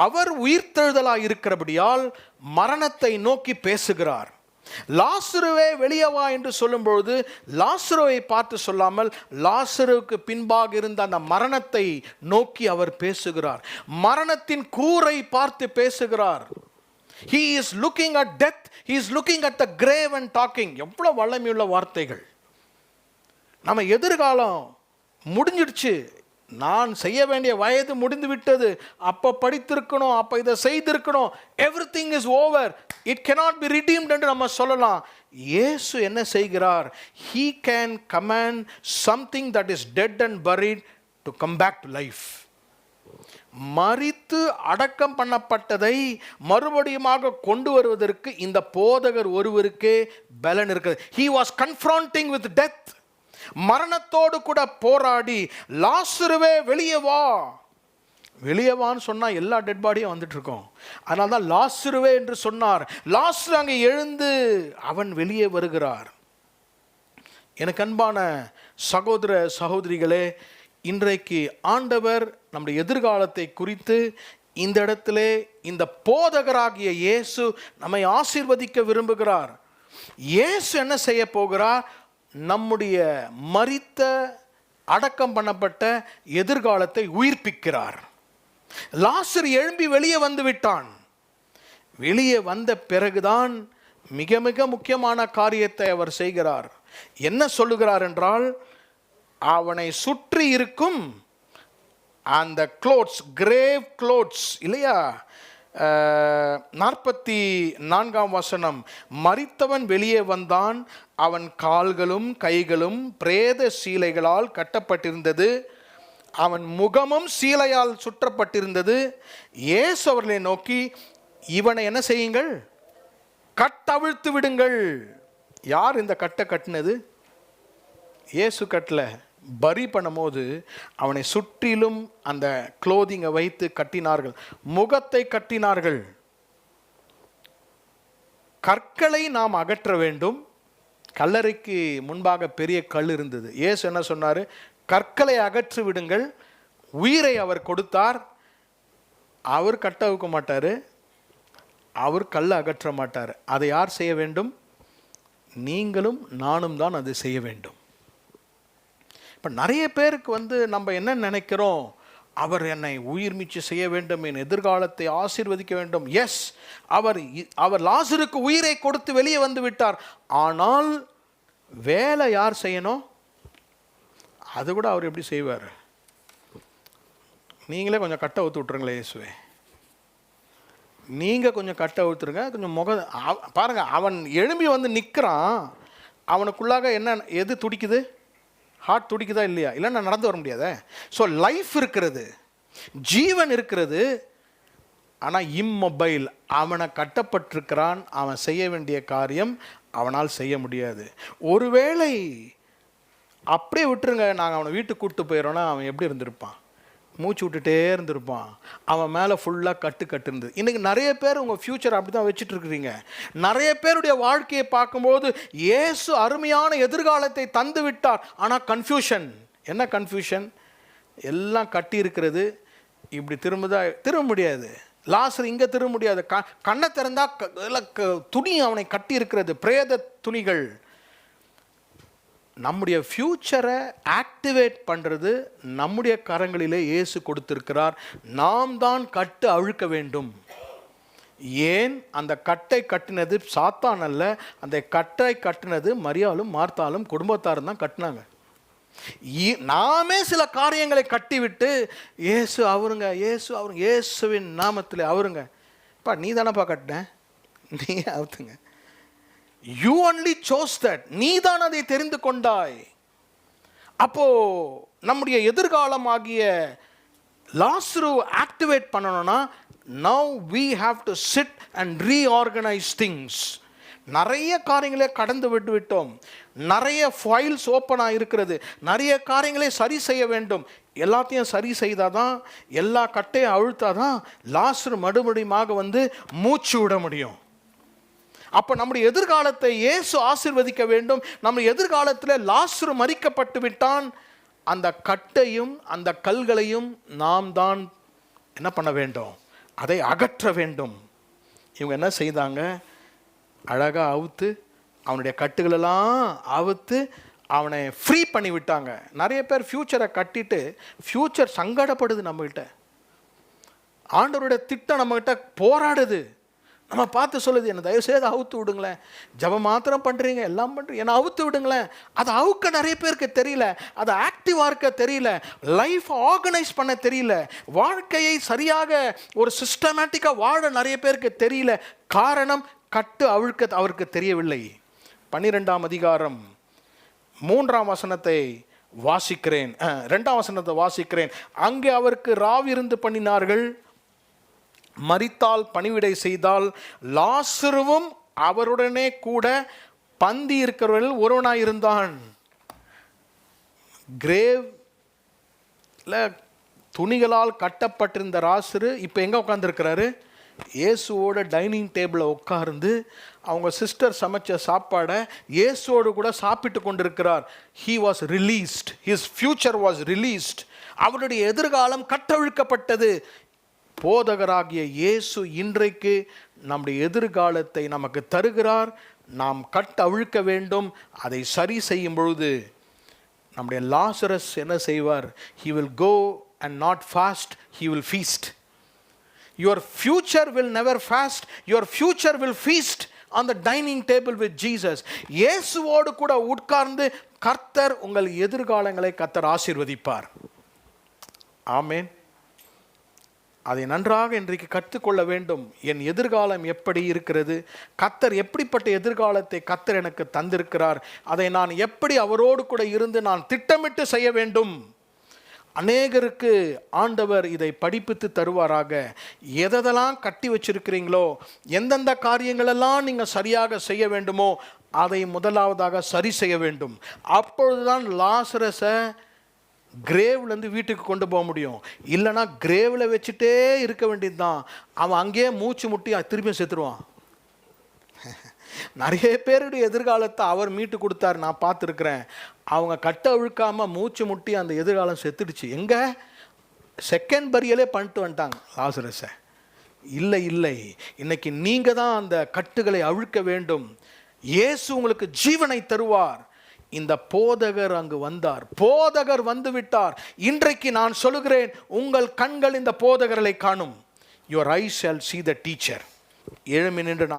அவர் உயிர்த்தெழுதலாய் இருக்கிறபடியால் மரணத்தை நோக்கி பேசுகிறார். லாசருவே வெளியே வா என்று சொல்லும்பொழுது லாசருவை பார்த்து சொல்லாமல் லாசருவுக்கு பின்பாக இருந்த அந்த மரணத்தை நோக்கி அவர் பேசுகிறார். மரணத்தின் கூரை பார்த்து பேசுகிறார். He is looking at death. He is looking at the grave and talking. எவ்வளவு வல்லமையுள்ள வார்த்தைகள். நம்ம எதிர்காலம் முடிஞ்சிடுச்சு, நான் செய்ய வேண்டிய வயது முடிந்து விட்டது, அப்போ படித்திருக்கணும், அப்போ இதை செய்திருக்கணும், everything is over, it cannot be redeemed என்று நம்ம சொல்லலாம். இயேசு என்ன செய்கிறார்? He can command something that is dead and buried to come back to life. மரித்து அடக்கம் பண்ணப்பட்டதை மறுபடியுமாக கொண்டு வருவதற்கு இந்த போதகர் ஒருவருக்கே பலன் இருக்கிறது. He was confronting with death. மரணத்தோடு கூட போராடி, லாசருவே வெளியே வா, வெளியே வான்னு சொன்னா எல்லா டெட் பாடியும் வந்துட்டு இருக்கோம். அதனால தான் லாசருவே என்று சொன்னார். லாசரு அங்கே எழுந்து அவன் வெளியே வருகிறார். எனக்கு அன்பான சகோதர சகோதரிகளே, இன்றைக்கு ஆண்டவர் நம்முடைய எதிர்காலத்தை குறித்து இந்த இடத்திலே இந்த போதகராகிய இயேசு நம்மை ஆசீர்வதிக்க விரும்புகிறார். இயேசு என்ன செய்ய போகிறார்? நம்முடைய மரித்த அடக்கம் பண்ணப்பட்ட எதிர்காலத்தை உயிர்ப்பிக்கிறார். லாசர் எழும்பி வெளியே வந்து விட்டான். வெளியே வந்த பிறகுதான் மிக மிக முக்கியமான காரியத்தை அவர் செய்கிறார். என்ன சொல்லுகிறார் என்றால், அவனை சுற்றி இருக்கும் அந்த க்ளோத்ஸ், கிரேவ் க்ளோத்ஸ் இல்லையா? 44ஆம் வசனம், மரித்தவன் வெளியே வந்தான், அவன் கால்களும் கைகளும் பிரேத சீலைகளால் கட்டப்பட்டிருந்தது, அவன் முகமும் சீலையால் சுற்றப்பட்டிருந்தது. இயேசு அவர்களை நோக்கி, இவனை என்ன செய்யுங்கள்? கட்டவிழ்த்து விடுங்கள். யார் இந்த கட்டை கட்டினது? இயேசு கட்டல. பரி பண்ணும்போது அவனை சுற்றிலும் அந்த க்ளோதிங்கை வைத்து கட்டினார்கள், முகத்தை கட்டினார்கள். கற்களை நாம் அகற்ற வேண்டும். கல்லறைக்கு முன்பாக பெரிய கல் இருந்தது. இயேசு என்ன சொன்னார்? கற்களை அகற்றி விடுங்கள். உயிரை அவர் கொடுத்தார். அவர் கட்ட வைக்க மாட்டார், அவர் கல்லை அகற்ற மாட்டார். அதை யார் செய்ய வேண்டும்? நீங்களும் நானும் தான் அதை செய்ய வேண்டும். இப்போ நிறைய பேருக்கு நம்ம என்ன நினைக்கிறோம்? அவர் என்னை உயிர் மீட்சி செய்ய வேண்டும், என் எதிர்காலத்தை ஆசீர்வதிக்க வேண்டும். எஸ், அவர் லாசருக்கு உயிரை கொடுத்து வெளியே வந்து விட்டார். ஆனால் வேலை யார் செய்யணும்? அது கூட அவர் எப்படி செய்வார்? நீங்களே கொஞ்சம் கட்டை ஊற்றி விட்டுருங்களே இயேசுவே, நீங்கள் கொஞ்சம் கட்டை ஊற்றுருங்க, கொஞ்சம் பாருங்கள். அவன் எழும்பி வந்து நிற்கிறான். அவனுக்குள்ளாக என்ன, எது துடிக்குது? ஹார்ட் துடிக்குதா இல்லையா? இல்லைன்னா நடந்து வர முடியாத. ஸோ லைஃப் இருக்கிறது, ஜீவன் இருக்கிறது, ஆனால் இம்மொபைல். அவனை கட்டப்பட்டிருக்கிறான். அவன் செய்ய வேண்டிய காரியம் அவனால் செய்ய முடியாது. ஒருவேளை அப்படியே விட்டுருங்க, நாங்கள் அவனை வீட்டுக்கு கூப்பிட்டு போயிடறோன்னா அவன் எப்படி இருந்திருப்பான்? மூச்சு விட்டுட்டே இருந்திருப்பான். அவன் மேலே ஃபுல்லாக கட்டு இருந்தது. இன்றைக்கி நிறைய பேர் உங்கள் ஃப்யூச்சர் அப்படி தான் வச்சுட்டு இருக்கிறீங்க. நிறைய பேருடைய வாழ்க்கையை பார்க்கும்போது இயேசு அருமையான எதிர்காலத்தை தந்து விட்டார், ஆனால் கன்ஃபியூஷன். என்ன கன்ஃபியூஷன்? எல்லாம் கட்டி இருக்கிறது. இப்படி திரும்ப முடியாது. லாசர் இங்கே திரும்ப முடியாது. கண்ணை திறந்தா துணி அவனை கட்டி இருக்கிறது, பிரேத துணிகள். நம்முடைய ஃப்யூச்சரை ஆக்டிவேட் பண்ணுறது நம்முடைய கரங்களிலே இயேசு கொடுத்திருக்கிறார். நாம் தான் கட்டு அழுக்க வேண்டும். ஏன்? அந்த கட்டை கட்டினது சாத்தான் அல்ல. அந்த கட்டை கட்டினது மரியாளும் மார்த்தாலும் குடும்பத்தாரும் தான் கட்டினாங்க. நாமே சில காரியங்களை கட்டிவிட்டு இயேசு அவருங்க, இயேசு அவருங்க, இயேசுவின் நாமத்தில் அவருங்க. பா, நீ தானப்பா கட்டின, நீ அவுத்துங்க. You only chose that. நீ தான் அதை தெரிந்து கொண்டாய். அப்போ நம்முடைய எதிர்காலம் ஆகிய லாசரு ஆக்டிவேட் பண்ணணும்னா now we have to sit and reorganize things. நிறைய காரியங்களே கடந்து விட்டோம். நிறைய ஃபைல்ஸ் ஓப்பனாக இருக்கிறது. நிறைய காரியங்களை சரி செய்ய வேண்டும். எல்லாத்தையும் சரி செய்தாதான், எல்லா கட்டையும் அழுத்தாதான் லாசரு மறுபடியுமாக வந்து மூச்சு விட முடியும். அப்போ நம்முடைய எதிர்காலத்தை இயேசு ஆசீர்வதிக்க வேண்டும். நம்முடைய எதிர்காலத்தில் லாசரு மரிக்கப்பட்டு விட்டான். அந்த கட்டையும் அந்த கல்களையும் நாம் தான் என்ன பண்ண வேண்டும்? அதை அகற்ற வேண்டும். இவங்க என்ன செய்தாங்க? அழகாக அவுத்து அவனுடைய கட்டுகளெல்லாம் அவுத்து அவனை ஃப்ரீ பண்ணி விட்டாங்க. நிறைய பேர் ஃப்யூச்சரை கட்டிட்டு ஃப்யூச்சர் சங்கடப்படுது. நம்மகிட்ட ஆண்டவருடைய திட்டம் நம்மகிட்ட போராடுது. நம்ம பார்த்து சொல்லுது, என்னை தயவுசெய்து அவுத்து விடுங்களேன். ஜபம் மாத்திரம் பண்ணுறீங்க, எல்லாம் பண்ணுறீங்க, என்னை அவுத்து விடுங்களேன். அதை அவுக்க நிறைய பேருக்கு தெரியல. அதை ஆக்டிவாக இருக்க தெரியல. லைஃப் ஆர்கனைஸ் பண்ண தெரியல. வாழ்க்கையை சரியாக ஒரு சிஸ்டமேட்டிக்காக வாழ நிறைய பேருக்கு தெரியல. காரணம், கட்டு அவிழ்க்க அவருக்கு தெரியவில்லை. 12ஆம் அதிகாரம் 3ஆம் வசனத்தை வாசிக்கிறேன், 2ஆம் வசனத்தை வாசிக்கிறேன். அங்கே அவருக்கு ராவிருந்து பண்ணினார்கள். மரித்தால் பணிவிடை செய்தால் லாசருவும் அவருடனே கூட பந்தி இருக்கிறவர்கள் ஒருவனாயிருந்தான். கிரேவ்ல துணிகளால் கட்டப்பட்டிருந்த லாசரு இப்போ எங்கே உட்காந்துருக்கிறாரு? இயேசுவோட டைனிங் டேபிளில் உட்கார்ந்து அவங்க சிஸ்டர் சமைச்ச சாப்பாடை இயேசுவோடு கூட சாப்பிட்டு கொண்டிருக்கிறார். He was released, his future was released. அவருடைய எதிர்காலம் கட்டவிழ்க்கப்பட்டது. போதகராகிய இயேசு இன்றைக்கு நம்முடைய எதிர்காலத்தை நமக்கு தருகிறார். நாம் கட்டவிழ்க்க வேண்டும். அதை சரி செய்யும் பொழுது நம்முடைய லாசரஸ் என்ன செய்வார்? he will go and not fast, he will feast. Your future will never fast, your future will feast on the dining table with Jesus. இயேசுவோடு கூட உட்கார்ந்து கர்த்தர் உங்கள் எதிர்காலங்களை கர்த்தர் ஆசீர்வதிப்பார். ஆமேன். அதை நன்றாக இன்றைக்கு கற்றுக்கொள்ள வேண்டும். என் எதிர்காலம் எப்படி இருக்கிறது, கர்த்தர் எப்படிப்பட்ட எதிர்காலத்தை கர்த்தர் எனக்கு தந்திருக்கிறார், அதை நான் எப்படி அவரோடு கூட இருந்து நான் திட்டமிட்டு செய்ய வேண்டும். அநேகருக்கு ஆண்டவர் இதை படிப்பித்து தருவாராக. எதெல்லாம் கட்டி வச்சிருக்கிறீங்களோ, எந்தெந்த காரியங்களெல்லாம் நீங்கள் சரியாக செய்ய வேண்டுமோ அதை முதலாவதாக சரி செய்ய வேண்டும். அப்பொழுதுதான் லாசரஸை கிரேவ்லேருந்து வீட்டுக்கு கொண்டு போக முடியும். இல்லைனா கிரேவில் வச்சுட்டே இருக்க வேண்டியது தான். அவன் அங்கேயே மூச்சு முட்டி திரும்பி செத்துருவான். நிறைய பேருடைய எதிர்காலத்தை அவர் மீட்டு கொடுத்தார், நான் பார்த்துருக்குறேன். அவங்க கட்ட அழுக்காமல் மூச்சு முட்டி அந்த எதிர்காலம் செத்துடுச்சு. எங்கே செகண்ட் பரியலே பண்ணிட்டு வந்துட்டாங்க லாசரஸை. இல்லை இல்லை, இன்னைக்கு நீங்கள் தான் அந்த கட்டுகளை அழுக்க வேண்டும். இயேசு உங்களுக்கு ஜீவனை தருவார். இந்த போதகர் அங்கு வந்தார், போதகர் வந்து விட்டார். இன்றைக்கு நான் சொல்லுகிறேன், உங்கள் கண்கள் இந்த போதகர்களை காணும். Your eyes shall see the teacher. எழுமி நின்று